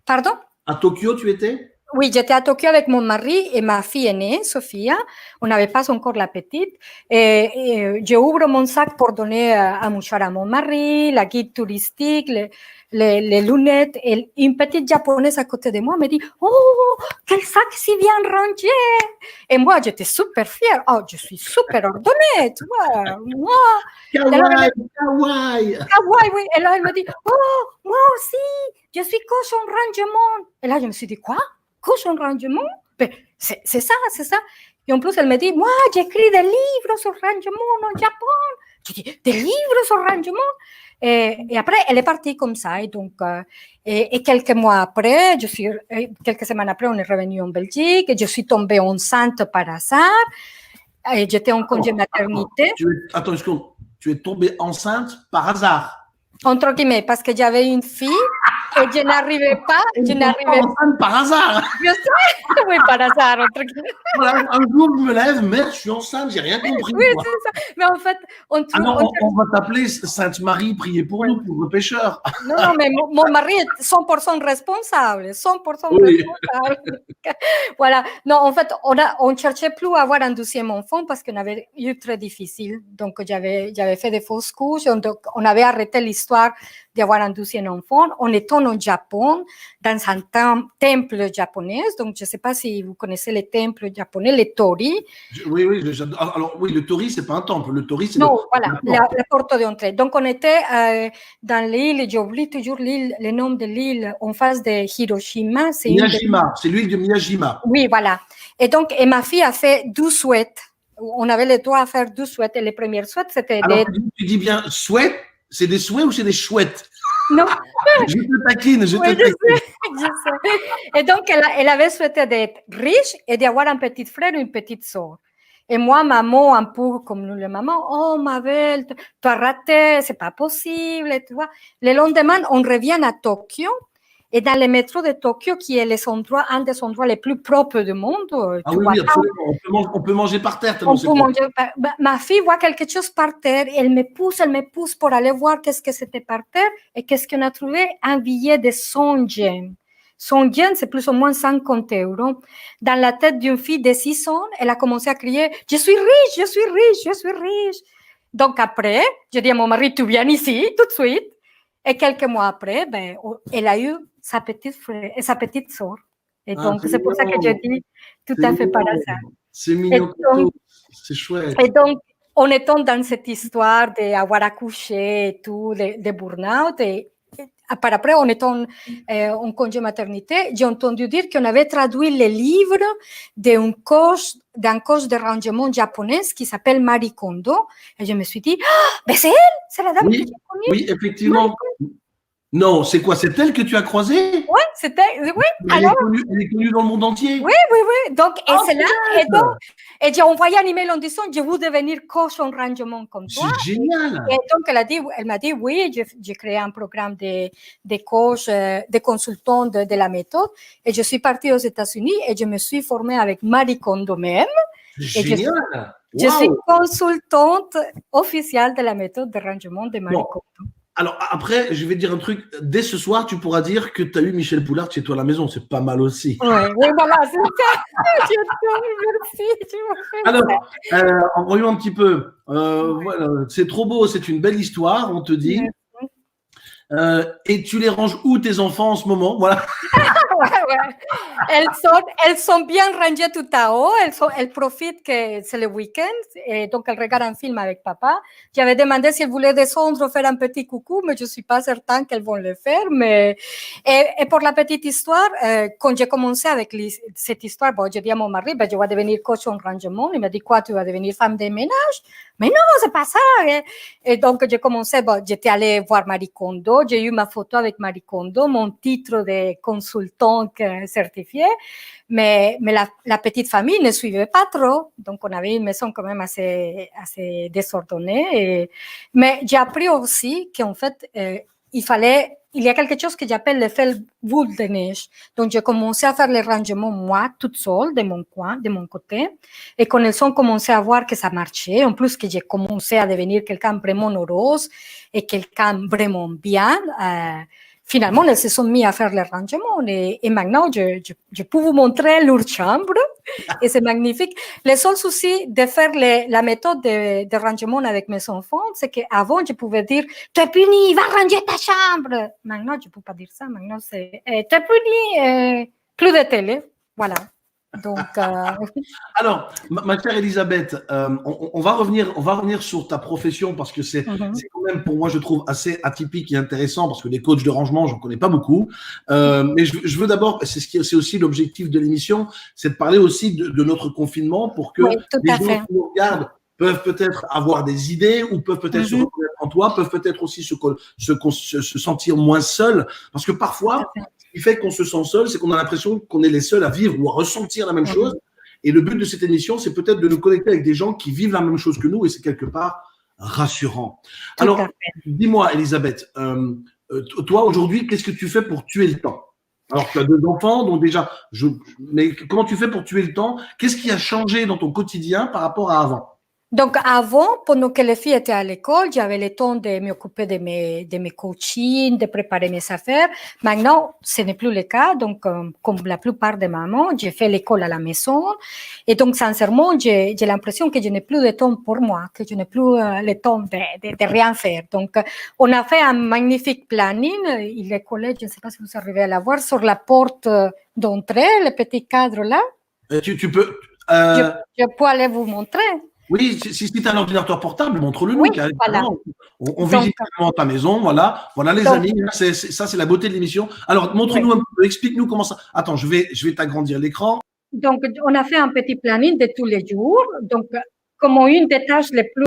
Pardon? À Tokyo, tu étais? Oui, j'étais à Tokyo avec mon mari et ma fille aînée, Sophia. On n'avait pas encore la petite. Et j'ouvre mon sac pour donner un mouchoir à mon mari, la guide touristique, les lunettes. Et une petite japonaise à côté de moi me dit, oh, quel sac si bien rangé! Et moi, j'étais super fière. Oh, je suis super ordonnée, tu vois. Moi. Kawaii! Kawaii, oui. Et là, elle me dit, oh, moi aussi, je suis coach en rangement. Et là, je me suis dit, quoi? Coach en rangement? C'est ça. Et en plus, elle me dit, moi, j'écris des livres sur rangement au Japon. Je dis, des livres sur rangement? Et après, elle est partie comme ça. Et donc, et quelques mois après, quelques semaines après, on est revenu en Belgique. Et je suis tombée enceinte par hasard. Et j'étais en congé maternité. Attends une seconde. Tu es tombée enceinte par hasard? Entre guillemets, parce que j'avais une fille Et je n'arrivais pas, enceinte par hasard. je sais, oui, par hasard, entre guillemets. Voilà, un jour, je me lève, merde, je suis enceinte, j'ai rien compris. Oui, Moi. c'est ça. Mais en fait, on trouve. Alors, on va t'appeler Sainte Marie, priez pour nous, pauvres pécheurs. Non, non, mais mon mari est 100% responsable, 100% Oui. responsable. Voilà. Non, en fait, on cherchait plus à avoir un deuxième enfant parce qu'on avait eu très difficile. Donc, j'avais fait des fausses couches. Donc, on avait arrêté l'histoire d'avoir un deuxième enfant. On était au Japon, dans un temple japonais. Donc, je ne sais pas si vous connaissez les temples japonais, les tori. Oui, j'adore. Alors, oui, le tori, c'est pas un temple. Le tori, c'est Non, voilà, la porte d'entrée. Donc, on était dans l'île, j'oublie toujours l'île, le nom de l'île en face de Hiroshima. Miyajima, c'est l'île de Miyajima. Oui, voilà. Et donc, ma fille a fait 12 souhaits. On avait le droit à faire 12 souhaits. Et les premiers souhaits, c'était Alors, tu dis bien souhaits, c'est des souhaits ou c'est des chouettes? Non. Je te taquine, je te taquine. Je sais. Et donc, elle avait souhaité d'être riche et d'avoir un petit frère ou une petite soeur. Et moi, maman, un peu comme nous, les mamans, oh, ma belle, tu as raté, c'est pas possible, tu vois. Le lendemain, on revient à Tokyo. Et dans le métro de Tokyo, qui est un des endroits les plus propres du monde. Ah oui, absolument. On peut manger par terre. Ma fille voit quelque chose par terre. Elle me pousse pour aller voir qu'est-ce que c'était par terre. Et qu'est-ce qu'on a trouvé? Un billet de 100 yens. 100 yens, c'est plus ou moins 50 €. Dans la tête d'une fille de 6 ans, elle a commencé à crier « Je suis riche, je suis riche, je suis riche ». Donc après, je dis à mon mari « Tu viens ici, tout de suite ». Et quelques mois après, elle a eu sa petite sœur. Et donc, c'est pour ça que je dis tout à fait par hasard. C'est mignon, c'est chouette. Et donc, on est dans cette histoire d'avoir accouché et tout, de burn-out. Et par après, on est en congé maternité. J'ai entendu dire qu'on avait traduit le livre d'un coach de rangement japonaise qui s'appelle Marie Kondo. Et je me suis dit, mais c'est elle, c'est la dame que j'ai connue. Oui, effectivement. Non, c'est quoi? C'est elle que tu as croisée? Oui, c'était. Oui, elle est connue dans le monde entier. Oui. Donc, et c'est là. Et j'ai envoyé un email en disant je veux devenir coach en rangement comme toi. C'est génial. Et donc, elle m'a dit oui, j'ai créé un programme de coach, de consultant de la méthode. Et je suis partie aux États-Unis et je me suis formée avec Marie Kondo même. Génial. Je suis consultante officielle de la méthode de rangement de Marie Kondo. Alors après, je vais dire un truc. Dès ce soir, tu pourras dire que tu as eu Michel Poulard chez toi à la maison. C'est pas mal aussi. Oui, voilà, c'est ça. Merci. Alors, envoyons un petit peu. Voilà, c'est trop beau, c'est une belle histoire, on te dit. Et tu les ranges où tes enfants en ce moment? Voilà. Ouais. Elles sont bien rangées tout à haut. Elles profitent que c'est le week-end et donc elles regardent un film avec papa. J'avais demandé si elles voulaient descendre faire un petit coucou, mais je suis pas certaine qu'elles vont le faire. Et pour la petite histoire, quand j'ai commencé avec cette histoire, j'ai dit à mon mari, je vais devenir coach en rangement. Il m'a dit quoi, tu vas devenir femme de ménage? Mais non, c'est pas ça. Et donc j'ai commencé, j'étais allée voir Marie Kondo. J'ai eu ma photo avec Marie Kondo, mon titre de consultant certifié, mais la petite famille ne suivait pas trop, donc on avait une maison quand même assez désordonnée. Mais j'ai appris aussi qu'en fait, il y a quelque chose que j'appelle l'effet boule de neige. Donc, j'ai commencé à faire les rangements, moi, toute seule, de mon coin, de mon côté. Et quand elles ont commencé à voir que ça marchait, en plus que j'ai commencé à devenir quelqu'un vraiment heureuse et quelqu'un vraiment bien, finalement, elles se sont mis à faire les rangements et maintenant, je peux vous montrer leur chambre et c'est magnifique. Le seul souci de faire la méthode de rangement avec mes enfants, c'est qu'avant, je pouvais dire « T'es puni, va ranger ta chambre !» Maintenant, je ne peux pas dire ça. Maintenant, c'est « T'es puni, plus de télé. » Voilà. Donc, Alors, ma chère Elisabeth, on va revenir sur ta profession parce que c'est quand même pour moi, je trouve, assez atypique et intéressant parce que des coachs de rangement, j'en connais pas beaucoup. Mais je veux d'abord, c'est aussi l'objectif de l'émission, c'est de parler aussi de notre confinement pour que les gens qui nous regardent peuvent peut-être avoir des idées ou peuvent peut-être se reconnaître en toi, peuvent peut-être aussi se sentir moins seuls parce que parfois, ce qui fait qu'on se sent seul, c'est qu'on a l'impression qu'on est les seuls à vivre ou à ressentir la même chose. Et le but de cette émission, c'est peut-être de nous connecter avec des gens qui vivent la même chose que nous et c'est quelque part rassurant. Alors, dis-moi, Elisabeth, toi, aujourd'hui, qu'est-ce que tu fais pour tuer le temps? Alors, tu as 2 enfants, donc déjà, mais comment tu fais pour tuer le temps? Qu'est-ce qui a changé dans ton quotidien par rapport à avant? Donc, avant, pendant que les filles étaient à l'école, j'avais le temps de m'occuper de mes coachings, de préparer mes affaires. Maintenant, ce n'est plus le cas. Donc, comme la plupart des mamans, j'ai fait l'école à la maison. Et donc, sincèrement, j'ai l'impression que je n'ai plus de temps pour moi, que je n'ai plus le temps de rien faire. Donc, on a fait un magnifique planning. Il est collé, je ne sais pas si vous arrivez à la voir, sur la porte d'entrée, le petit cadre là. Tu peux. Je peux aller vous montrer. Oui, si tu as un ordinateur portable, montre-le nous. Oui, voilà. On visite carrément ta maison, voilà. Voilà les amis, ça c'est la beauté de l'émission. Alors, montre-nous un peu, explique-nous comment ça. Attends, je vais t'agrandir l'écran. Donc, on a fait un petit planning de tous les jours. Donc, comme une des tâches les plus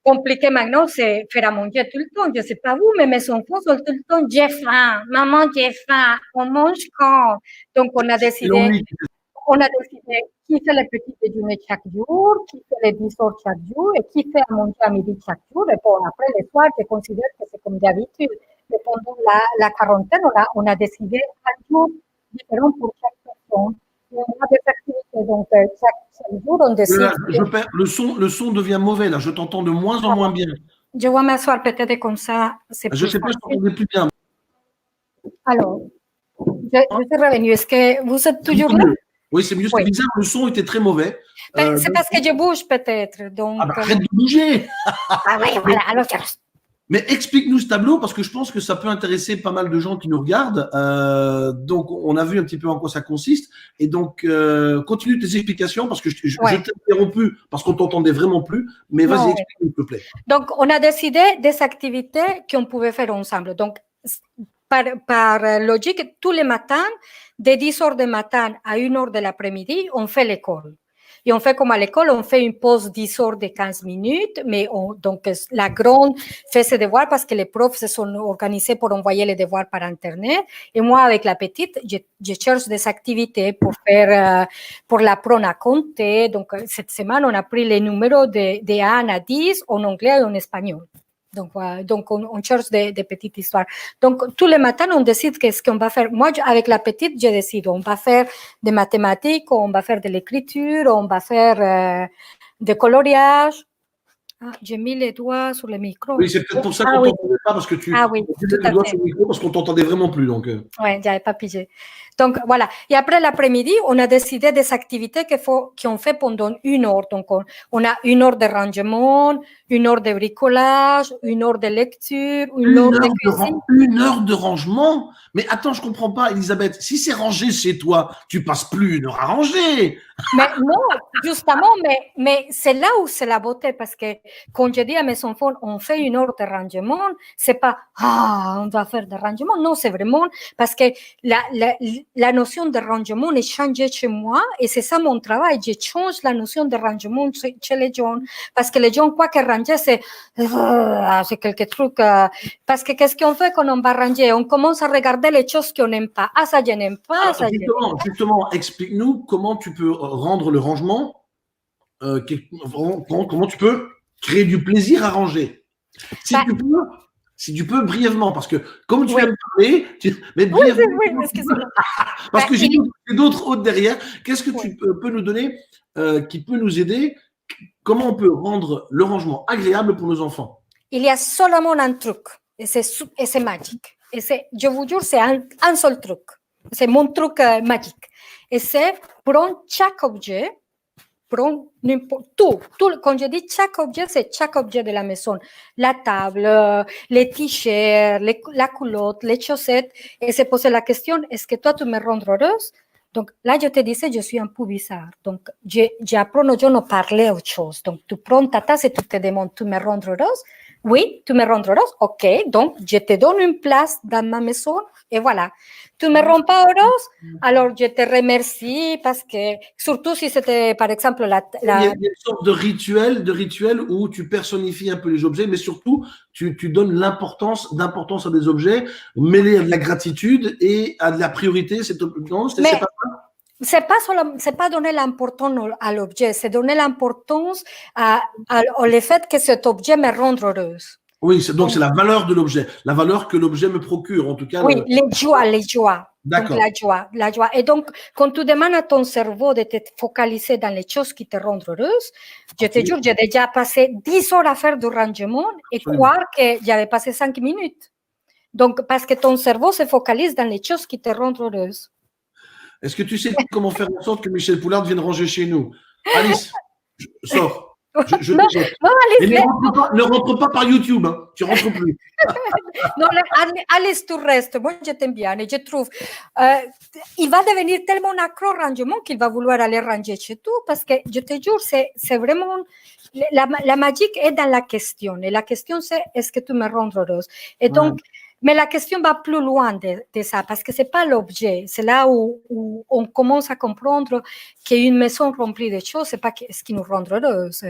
compliquées maintenant, c'est faire à manger tout le temps. Je ne sais pas vous, mais mes enfants sont tout le temps, j'ai faim, maman, j'ai faim, on mange quand? Donc, on a décidé qui fait le petit déjeuner chaque jour, qui fait les desserts chaque jour et qui fait à manger à midi chaque jour. Et bon, après, le soir, je considère que c'est comme d'habitude. Mais pendant la quarantaine, on a décidé un jour différent pour chaque personne. Et on a des activités. Donc, chaque jour, on décide. Le son devient mauvais, là. Je t'entends de moins en moins bien. Je vais m'asseoir peut-être comme ça. Je ne sais pas, je t'entendais plus bien. Alors, je suis revenue. Est-ce que vous êtes toujours là? Oui, c'est mieux. C'est bizarre, le son était très mauvais. C'est parce que je bouge peut-être. Donc, arrête de bouger. Oui, voilà. Alors, mais explique-nous ce tableau parce que je pense que ça peut intéresser pas mal de gens qui nous regardent. Donc, on a vu un petit peu en quoi ça consiste. Et donc, continue tes explications parce que je t'ai interrompu parce qu'on t'entendait vraiment plus. Mais vas-y, explique-nous, s'il te plaît. Donc, on a décidé des activités qu'on pouvait faire ensemble. Donc, par logique, tous les matins, de 10 heures du matin à 1 heure de l'après-midi, on fait l'école. Et on fait comme à l'école, on fait une pause 10 heures de 15 minutes, mais donc la grande fait ses devoirs parce que les profs se sont organisés pour envoyer les devoirs par Internet. Et moi, avec la petite, je cherche des activités pour faire, pour l'apprendre à compter. Donc, cette semaine, on a pris les numéros de 1 à 10 en anglais et en espagnol. Donc, on cherche des petites histoires. Donc, tous les matins, on décide qu'est-ce qu'on va faire. Moi, avec la petite, je décide. On va faire des mathématiques, on va faire de l'écriture, on va faire des coloriages. Ah, j'ai mis les doigts sur le micro. Oui, c'est peut-être pour ça qu'on ne t'entendait pas, parce que tu as mis les doigts sur le micro parce qu'on ne t'entendait vraiment plus. Oui, j'avais pas pigé. Donc, voilà. Et après l'après-midi, on a décidé des activités qu'on fait pendant 1 heure. Donc, on a 1 heure de rangement, 1 heure de bricolage, 1 heure de lecture, 1 heure de cuisine. 1 heure de rangement? Mais attends, je ne comprends pas, Elisabeth. Si c'est rangé chez toi, tu passes plus 1 heure à ranger. Mais non, justement, mais c'est là où c'est la beauté, parce que quand je dis à mes enfants, on fait 1 heure de rangement, c'est pas, on doit faire de rangement. Non, c'est vraiment parce que la notion de rangement est changée chez moi et c'est ça mon travail. Je change la notion de rangement chez les gens parce que les gens croient que ranger, c'est quelques trucs. Parce que qu'est-ce qu'on fait quand on va ranger? On commence à regarder les choses qu'on n'aime pas. Ah, ça, je n'aime pas. Ça, justement, explique-nous comment tu peux rendre le rangement, comment tu peux créer du plaisir à ranger. Si tu peux brièvement, parce que comme tu viens de parler, mais brièvement, parce que j'ai d'autres hôtes derrière. Qu'est-ce que tu peux nous donner qui peut nous aider? Comment on peut rendre le rangement agréable pour nos enfants? Il y a seulement un truc, et c'est magique. Je vous jure, c'est un seul truc. C'est mon truc magique. Et c'est prendre chaque objet, prendre tout. Quand je dis chaque objet, c'est chaque objet de la maison. La table, les t-shirts, la culotte, les chaussettes. Et se poser la question, est-ce que toi, tu me rends heureuse? Donc là, je te disais, je suis un peu bizarre. Donc, j'apprends aux gens à parler autre chose. Donc, tu prends ta tasse et tu te demandes, tu me rends heureuse? Oui, tu me rends heureuse? Ok, donc je te donne une place dans ma maison et voilà. Tu me rends pas heureuse? Alors je te remercie parce que, surtout si c'était par exemple Il y a une sorte de rituel où tu personnifies un peu les objets, mais surtout tu donnes d'importance à des objets, mêlés à de la gratitude et à de la priorité. C'est pas ça? C'est pas donner l'importance à l'objet, c'est donner l'importance au fait que cet objet me rende heureuse. Oui, donc c'est la valeur de l'objet, la valeur que l'objet me procure, en tout cas. Oui, les joies. Donc D'accord. la joie. Et donc, quand tu demandes à ton cerveau de te focaliser dans les choses qui te rendent heureuse, je te jure, j'ai déjà passé 10 heures à faire du rangement et Absolument. croire que j'avais passé 5 minutes. Donc, parce que ton cerveau se focalise dans les choses qui te rendent heureuse. Est-ce que tu sais comment faire en sorte que Michel Poulard vienne ranger chez nous? Alice, sors. Je non, t'écoute. non, Alice, Ne rentre pas par YouTube, hein. Tu rentres plus. non, Alice, tu restes. Moi, je t'aime bien et je trouve. Il va devenir tellement accro au rangement qu'il va vouloir aller ranger chez toi parce que je te jure, c'est vraiment. La magie est dans la question. Et la question, c'est est-ce que tu me rends heureuse? Et donc, mais la question va plus loin de ça parce que c'est pas l'objet. C'est là où on commence à comprendre qu'une maison remplie de choses, c'est pas ce qui nous rend heureuse.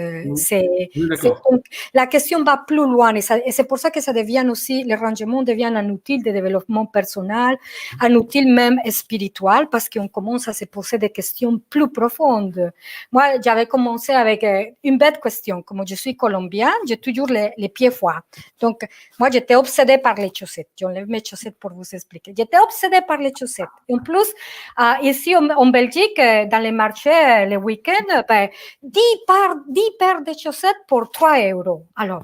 Donc, la question va plus loin et c'est pour ça que ça devient aussi, le rangement devient un outil de développement personnel, un outil même spirituel parce qu'on commence à se poser des questions plus profondes. Moi, j'avais commencé avec une bête question. Comme je suis colombienne, j'ai toujours les pieds froids. Donc, moi, j'étais obsédée par les chaussettes. J'enlève mes chaussettes pour vous expliquer. J'étais obsédée par les chaussettes. En plus, ici en Belgique, dans les marchés, les week-ends, 10 paires de chaussettes pour 3 €. Alors,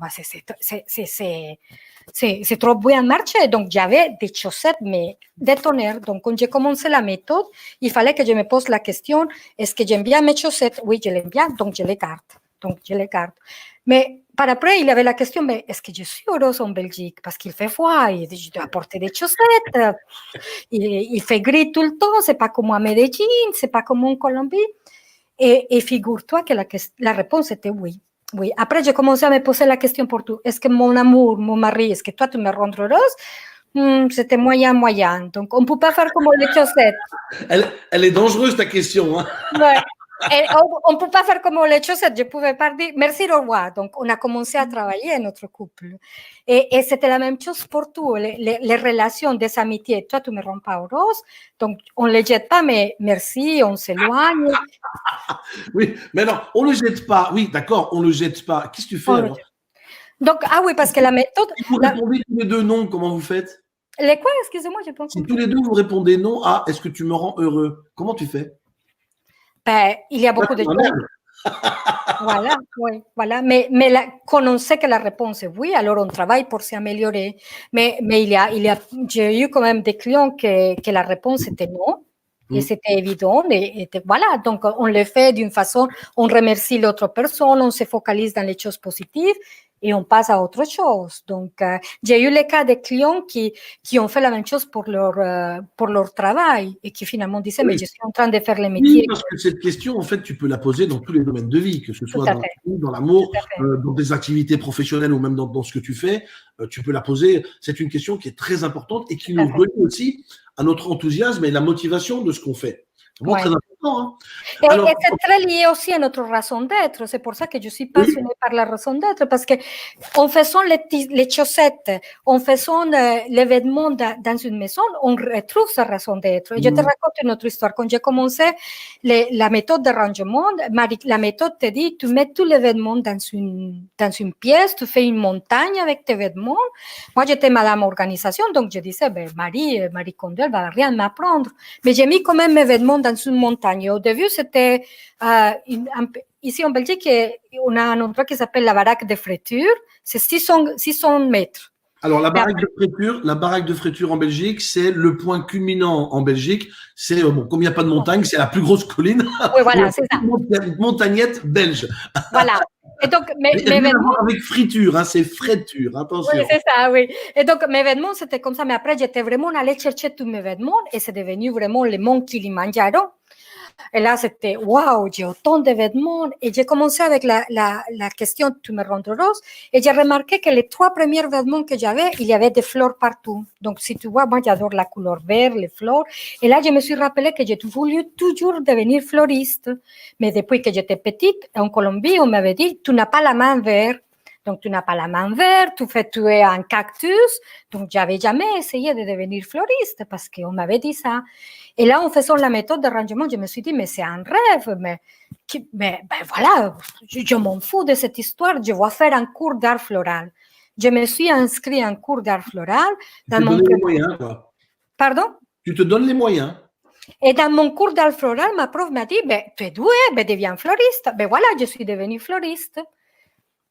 c'est trop bien marché. Donc, j'avais des chaussettes, mais des tonnerres. Donc, quand j'ai commencé la méthode, il fallait que je me pose la question, est-ce que j'aime bien mes chaussettes? Oui, je l'aime bien, donc je les garde. Mais par après, il y avait la question, mais est-ce que je suis heureuse en Belgique? Parce qu'il fait froid, et je dois porter des chaussettes, il fait gris tout le temps, c'est pas comme à Medellín, c'est pas comme en Colombie. Et figure-toi que la réponse était oui. Oui. Après, j'ai commencé à me poser la question pour tout. Est-ce que mon amour, mon mari, est-ce que toi, tu me rends heureuse? C'était moyen. Donc, on ne peut pas faire comme les chaussettes. Elle est dangereuse, ta question. Hein. Ouais. On ne peut pas faire comme les chaussettes. Je ne pouvais pas dire merci, au revoir. Donc, on a commencé à travailler notre couple. Et c'était la même chose pour tout. Les relations, des amitiés. Toi, tu ne me rends pas heureuse. Donc, on ne les jette pas, mais merci, on s'éloigne. Oui, mais non, on ne le jette pas. Oui, d'accord, on ne le jette pas. Qu'est-ce que tu fais alors? Donc, oui, parce que la méthode. Si vous répondez tous les deux non, comment vous faites? Les quoi? Excusez-moi, je pense. Si tous les deux vous répondez non à est-ce que tu me rends heureux, comment tu fais? Il y a beaucoup de choses. Voilà. Mais quand on sait que la réponse est oui, alors on travaille pour s'améliorer. Mais j'ai eu quand même des clients que la réponse était non. Et c'était évident. Et voilà, donc on le fait d'une façon, on remercie l'autre personne, on se focalise dans les choses positives et on passe à autre chose. Donc, j'ai eu le cas de clients qui ont fait la même chose pour leur travail et qui finalement disaient, mais je suis en train de faire le métier. Oui, parce que cette question, en fait, tu peux la poser dans tous les domaines de vie, que ce soit dans l'amour, dans des activités professionnelles ou même dans ce que tu fais, tu peux la poser. C'est une question qui est très importante et qui nous relie aussi à notre enthousiasme et la motivation de ce qu'on fait. C'est vraiment très important. Hein. Et c'est très lié aussi à notre raison d'être. C'est pour ça que je suis passionnée par la raison d'être, parce que en faisant les chaussettes, en faisant les vêtements dans une maison, on retrouve sa raison d'être. Je te raconte une autre histoire. Quand j'ai commencé la méthode de rangement, la méthode te dit, tu mets tous les vêtements dans une pièce, tu fais une montagne avec tes vêtements. Moi, j'étais madame organisation, donc je disais, Marie Kondo, elle va rien m'apprendre. Mais j'ai mis quand même mes vêtements dans une montagne. Au début, c'était ici en Belgique, on a un endroit qui s'appelle la baraque de friture. C'est 600 mètres. Alors, la baraque de friture en Belgique, c'est le point culminant en Belgique. C'est, comme il n'y a pas de montagne, c'est la plus grosse colline. Oui, voilà, c'est ça. Une montagnette belge. Voilà. Et donc, mes vêtements. Avec friture, hein, c'est friture, attention. Oui, c'est ça, oui. Et donc, mes vêtements, c'était comme ça. Mais après, j'étais vraiment allée chercher tous mes vêtements et c'est devenu vraiment le mont Kilimanjaro. Et là, c'était waouh, j'ai autant de vêtements. Et j'ai commencé avec la question tu me rends heureuse. Et j'ai remarqué que les 3 premiers vêtements que j'avais, il y avait des fleurs partout. Donc, si tu vois, moi, j'adore la couleur verte, les fleurs. Et là, je me suis rappelé que j'ai voulu toujours devenir floriste. Mais depuis que j'étais petite, en Colombie, on m'avait dit, tu n'as pas la main verte. Donc, tu n'as pas la main verte, tu es un cactus. Donc, j'avais jamais essayé de devenir floriste parce qu'on m'avait dit ça. Et là, en faisant la méthode de rangement, je me suis dit, mais c'est un rêve. Mais voilà, je m'en fous de cette histoire. Je vais faire un cours d'art floral. je me suis inscrite en cours d'art floral. Tu te donnes les moyens, quoi. Pardon? Tu te donnes les moyens. Et dans mon cours d'art floral, ma prof m'a dit, tu es douée, deviens floriste. Voilà, je suis devenue floriste.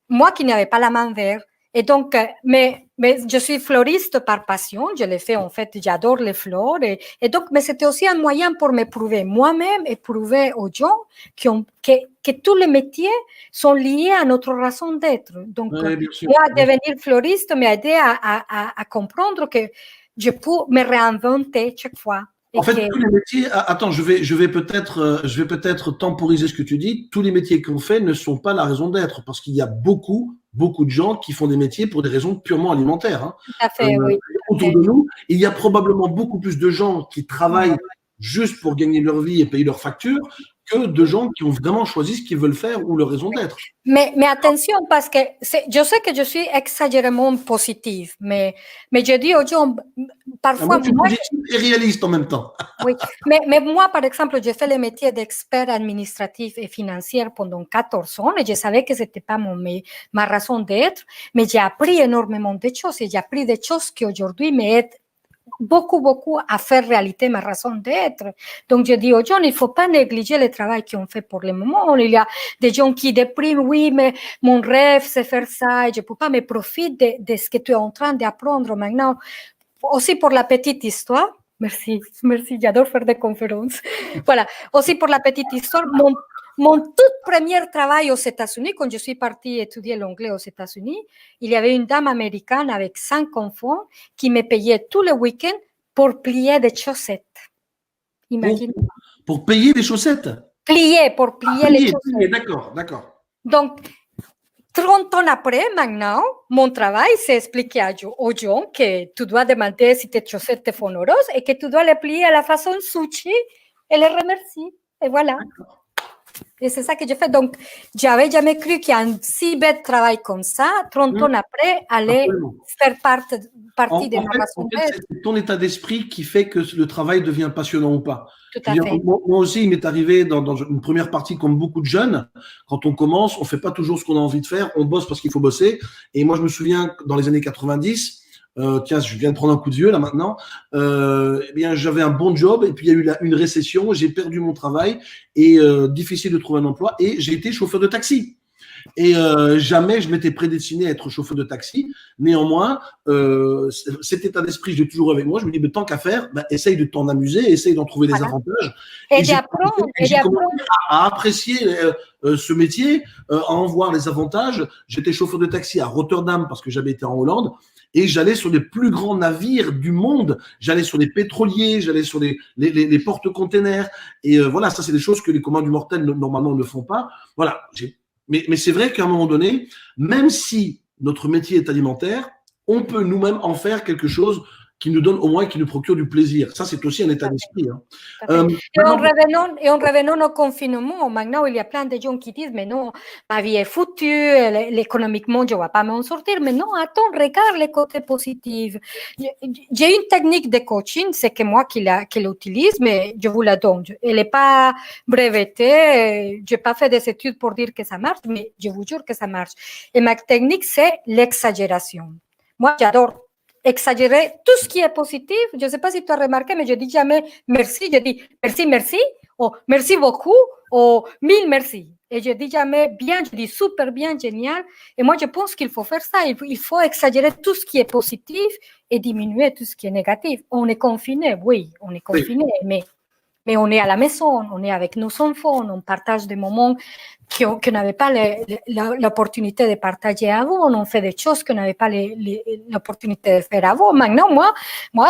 Moi qui n'avais pas la main verte. Et donc, mais je suis floriste par passion, je l'ai fait en fait, j'adore les fleurs. Et donc, mais c'était aussi un moyen pour me prouver moi-même et prouver aux gens que tous les métiers sont liés à notre raison d'être. Donc, Ouais, bien sûr. moi, devenir floriste m'a aidé à comprendre que je peux me réinventer chaque fois. En fait, tous les métiers. Attends, je vais peut-être temporiser ce que tu dis. Tous les métiers qu'on fait ne sont pas la raison d'être, parce qu'il y a beaucoup de gens qui font des métiers pour des raisons purement alimentaires. Hein. Tout à fait, oui. Autour de nous, il y a probablement beaucoup plus de gens qui travaillent juste pour gagner leur vie et payer leurs factures que de gens qui ont vraiment choisi ce qu'ils veulent faire ou leur raison d'être. Mais attention, parce que je sais que je suis exagérément positive, mais je dis aux gens, parfois... Tu es positive et réaliste en même temps. Oui, mais moi, par exemple, j'ai fait le métier d'expert administratif et financier pendant 14 ans et je savais que ce n'était pas ma raison d'être, mais j'ai appris énormément de choses et j'ai appris des choses qui aujourd'hui m'aident beaucoup à faire réalité ma raison d'être. Donc, je dis aux gens, il ne faut pas négliger le travail qu'on fait pour le moment. Il y a des gens qui dépriment, oui, mais mon rêve, c'est faire ça et je ne peux pas me profiter de ce que tu es en train d'apprendre maintenant. Aussi pour la petite histoire, merci, j'adore faire des conférences. Voilà, aussi pour la petite histoire, mon tout premier travail aux États-Unis, quand je suis partie étudier l'anglais aux États-Unis, il y avait une dame américaine avec 5 enfants qui me payait tous les week-ends pour plier des chaussettes. Imagine. Pour payer des chaussettes? Pour plier les chaussettes. D'accord. Donc, 30 ans après, maintenant, mon travail, c'est expliquer aux gens que tu dois demander si tes chaussettes font rose et que tu dois les plier à la façon sushi et les remercier. Et voilà. Et c'est ça que j'ai fait. Donc, j'avais jamais cru qu'il y a un si bel travail comme ça, 30 ans après, aller faire partie de ma raison d'être. C'est ton état d'esprit qui fait que le travail devient passionnant ou pas. Tout à fait. Moi aussi, il m'est arrivé dans une première partie, comme beaucoup de jeunes, quand on commence, on fait pas toujours ce qu'on a envie de faire, on bosse parce qu'il faut bosser. Et moi, je me souviens, dans les années 90, tiens, je viens de prendre un coup de vieux là maintenant. Eh bien, j'avais un bon job et puis il y a eu une récession, j'ai perdu mon travail et difficile de trouver un emploi et j'ai été chauffeur de taxi. Et jamais je m'étais prédestiné à être chauffeur de taxi. Néanmoins, cet état d'esprit, je l'ai toujours avec moi. Je me dis, mais tant qu'à faire, essaye de t'en amuser, essaye d'en trouver des avantages. Et d'apprendre. J'ai commencé à apprécier ce métier, à en voir les avantages. J'étais chauffeur de taxi à Rotterdam parce que j'habitais en Hollande. Et j'allais sur les plus grands navires du monde. J'allais sur les pétroliers, j'allais sur les porte-containers. Et voilà, ça, c'est des choses que les communs du mortel, normalement, ne font pas. Voilà. Mais c'est vrai qu'à un moment donné, même si notre métier est alimentaire, on peut nous-mêmes en faire quelque chose qui nous donne au moins, qui nous procure du plaisir. Ça, c'est aussi un état d'esprit. Hein. Et en revenant au confinement, maintenant, il y a plein de gens qui disent, mais non, ma vie est foutue, économiquement, je ne vais pas m'en sortir. Mais non, attends, regarde les côtés positifs. J'ai une technique de coaching, c'est que moi qui l'utilise, mais je vous la donne. Elle n'est pas brevetée, je n'ai pas fait des études pour dire que ça marche, mais je vous jure que ça marche. Et ma technique, c'est l'exagération. Moi, j'adore exagérer tout ce qui est positif. Je ne sais pas si tu as remarqué, mais je dis jamais merci. Je dis merci, ou merci beaucoup, ou 1000 merci. Et je dis jamais bien, je dis super bien, génial. Et moi, je pense qu'il faut faire ça. Il faut exagérer tout ce qui est positif et diminuer tout ce qui est négatif. On est confiné, oui, on est confiné, mais on est à la maison, on est avec nos enfants, on partage des moments qu'on n'avait pas l'opportunité de partager avant, on fait des choses qu'on n'avait pas l'opportunité de faire avant. Maintenant, moi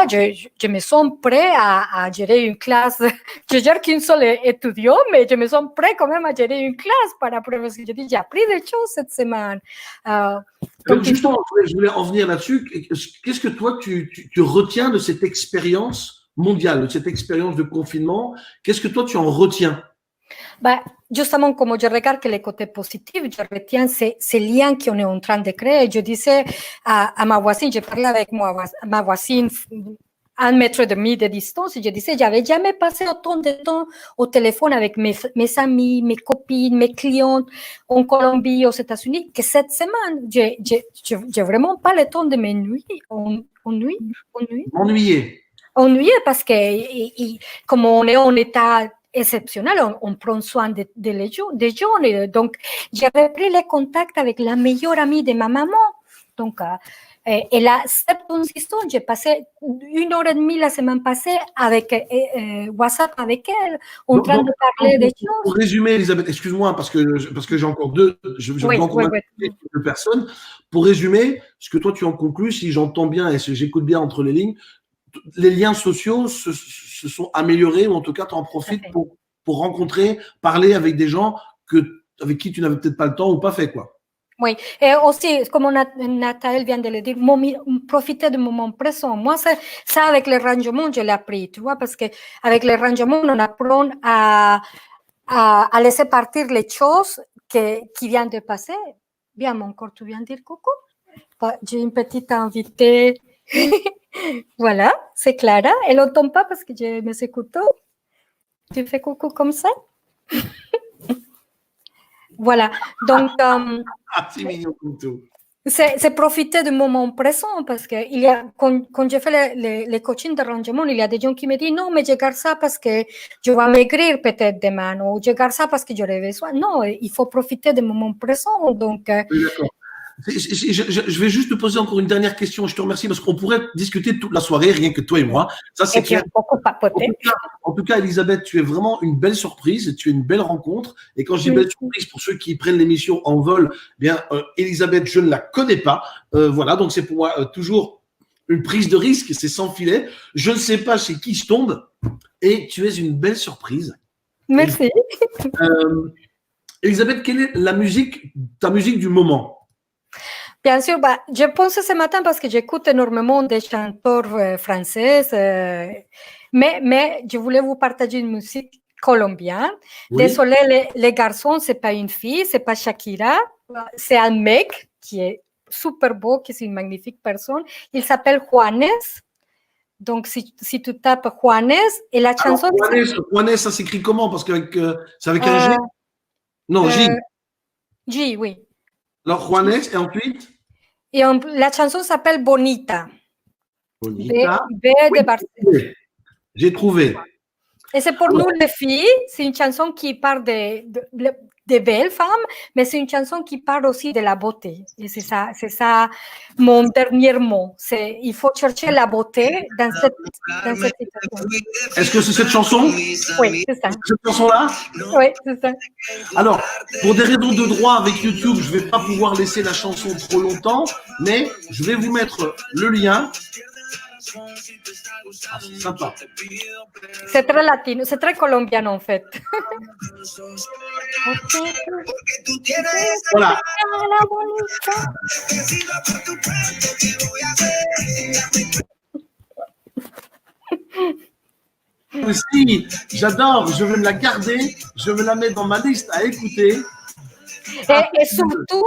je me sens prêt à gérer une classe. Je gère qu'une seule étudiant, mais je me sens prêt quand même à gérer une classe par après, parce que je dis, j'ai appris des choses cette semaine. Justement, je voulais en venir là-dessus. Qu'est-ce que toi, tu retiens de cette expérience mondiale, de cette expérience de confinement? Qu'est-ce que toi, tu en retiens? Justement, comme je regarde que les côtés positifs, je retiens ces liens qu'on est en train de créer. Je disais à ma voisine, je parlais avec ma voisine 1 mètre et demi de distance. Je disais, j'avais jamais passé autant de temps au téléphone avec mes amis, mes copines, mes clientes en Colombie, aux États-Unis, que cette semaine. J'ai vraiment pas le temps de m'ennuyer parce que comme on est en état exceptionnel, on prend soin des gens. Et donc, j'ai repris le contact avec la meilleure amie de ma maman. Donc, elle a 76 ans. J'ai passé 1 heure et demie la semaine passée avec WhatsApp avec elle, en train de parler des choses. Pour résumer, Elisabeth, excuse-moi, parce que j'ai encore deux personnes. Pour résumer, ce que toi tu en conclus, si j'entends bien et si j'écoute bien entre les lignes, les liens sociaux se sont améliorés, ou en tout cas, tu en profites pour rencontrer, parler avec des gens avec qui tu n'avais peut-être pas le temps ou pas fait, quoi. Oui, et aussi, comme Nathalie vient de le dire, profiter du moment présent. Moi, ça, avec le rangement, je l'ai appris, tu vois, parce qu'avec le rangement, on apprend à laisser partir les choses qui viennent de passer. Bien, mon corps, tu viens de dire coucou. J'ai une petite invitée. Voilà, c'est Clara. Elle n'entend pas parce que j'ai mes écouteurs. Tu fais coucou comme ça. Voilà, donc C'est mignon comme tout. C'est profiter du moment présent parce que quand je fais les coachings de rangement, il y a des gens qui me disent non, mais je garde ça parce que je vais maigrir peut-être demain, ou je garde ça parce que j'aurai besoin. Non, il faut profiter du moment présent. Donc, oui, d'accord. Je vais juste te poser encore une dernière question. Je te remercie parce qu'on pourrait discuter toute la soirée, rien que toi et moi. Ça, c'est clair. En tout cas, Elisabeth, tu es vraiment une belle surprise. Tu es une belle rencontre. Et quand je dis belle surprise, pour ceux qui prennent l'émission en vol, bien, Elisabeth, je ne la connais pas. Voilà, donc c'est pour moi toujours une prise de risque. C'est sans filet. Je ne sais pas chez qui je tombe. Et tu es une belle surprise. Merci. Elisabeth, quelle est ta musique du moment? Bien sûr, je pense ce matin parce que j'écoute énormément des chanteurs français, mais je voulais vous partager une musique colombienne. Oui. Désolé, les garçons, c'est pas une fille, c'est pas Shakira, c'est un mec qui est super beau, qui est une magnifique personne. Il s'appelle Juanes. Donc, si tu tapes Juanes, et la chanson... Juanes, ça s'écrit comment? Parce que c'est avec un G? Non, J. J, oui. Alors, Juanes, et ensuite? Et la chanson s'appelle Bonita. Bonita. B de Barcelone. J'ai trouvé. Et c'est pour nous les filles, c'est une chanson qui parle de belles femmes, mais c'est une chanson qui parle aussi de la beauté. Et c'est ça mon dernier mot. Il faut chercher la beauté dans cette situation. Est-ce que c'est cette chanson? Oui, c'est ça. Cette chanson-là? Oui, c'est ça. Alors, pour des raisons de droit avec YouTube, je ne vais pas pouvoir laisser la chanson trop longtemps, mais je vais vous mettre le lien. Ah, c'est sympa. C'est très latino, c'est très colombien en fait. Voilà. Aussi, j'adore, je vais me la garder, je me la mets dans ma liste à écouter. Et surtout,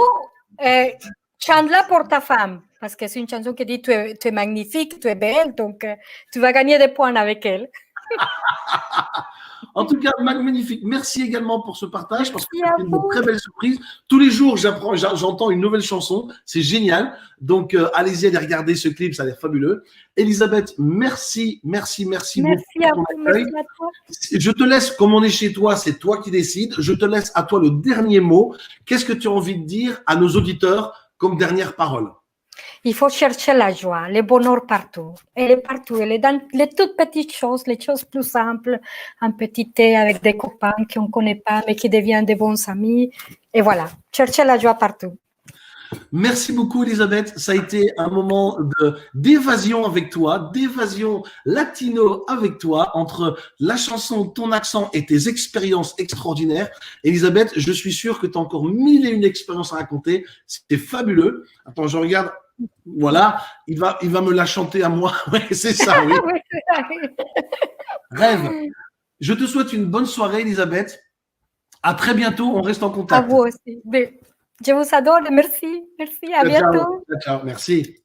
chante-la pour ta femme, parce que c'est une chanson qui dit tu es magnifique, tu es belle, donc tu vas gagner des points avec elle. En tout cas, magnifique. Merci également pour ce partage, parce que c'est une très belle surprise. Tous les jours, j'entends une nouvelle chanson. C'est génial. Donc, allez-y, allez regarder ce clip, ça a l'air fabuleux. Elisabeth, merci. Merci à vous, merci à toi. Je te laisse, comme on est chez toi, c'est toi qui décides. Je te laisse à toi le dernier mot. Qu'est-ce que tu as envie de dire à nos auditeurs comme dernière parole? Il faut chercher la joie, le bonheur partout. Elle est partout. Elle est dans les toutes petites choses, les choses plus simples. Un petit thé avec des copains qu'on ne connaît pas, mais qui deviennent des bons amis. Et voilà, chercher la joie partout. Merci beaucoup, Elisabeth. Ça a été un moment d'évasion avec toi, d'évasion latino avec toi, entre la chanson, ton accent et tes expériences extraordinaires. Elisabeth, je suis sûr que tu as encore 1001 expériences à raconter. C'était fabuleux. Attends, je regarde. Voilà, il va me la chanter à moi. Oui, c'est ça, oui. Rêve. Je te souhaite une bonne soirée, Elisabeth. À très bientôt. On reste en contact. À vous aussi. Je vous adore. Merci. À bientôt. Ciao, merci.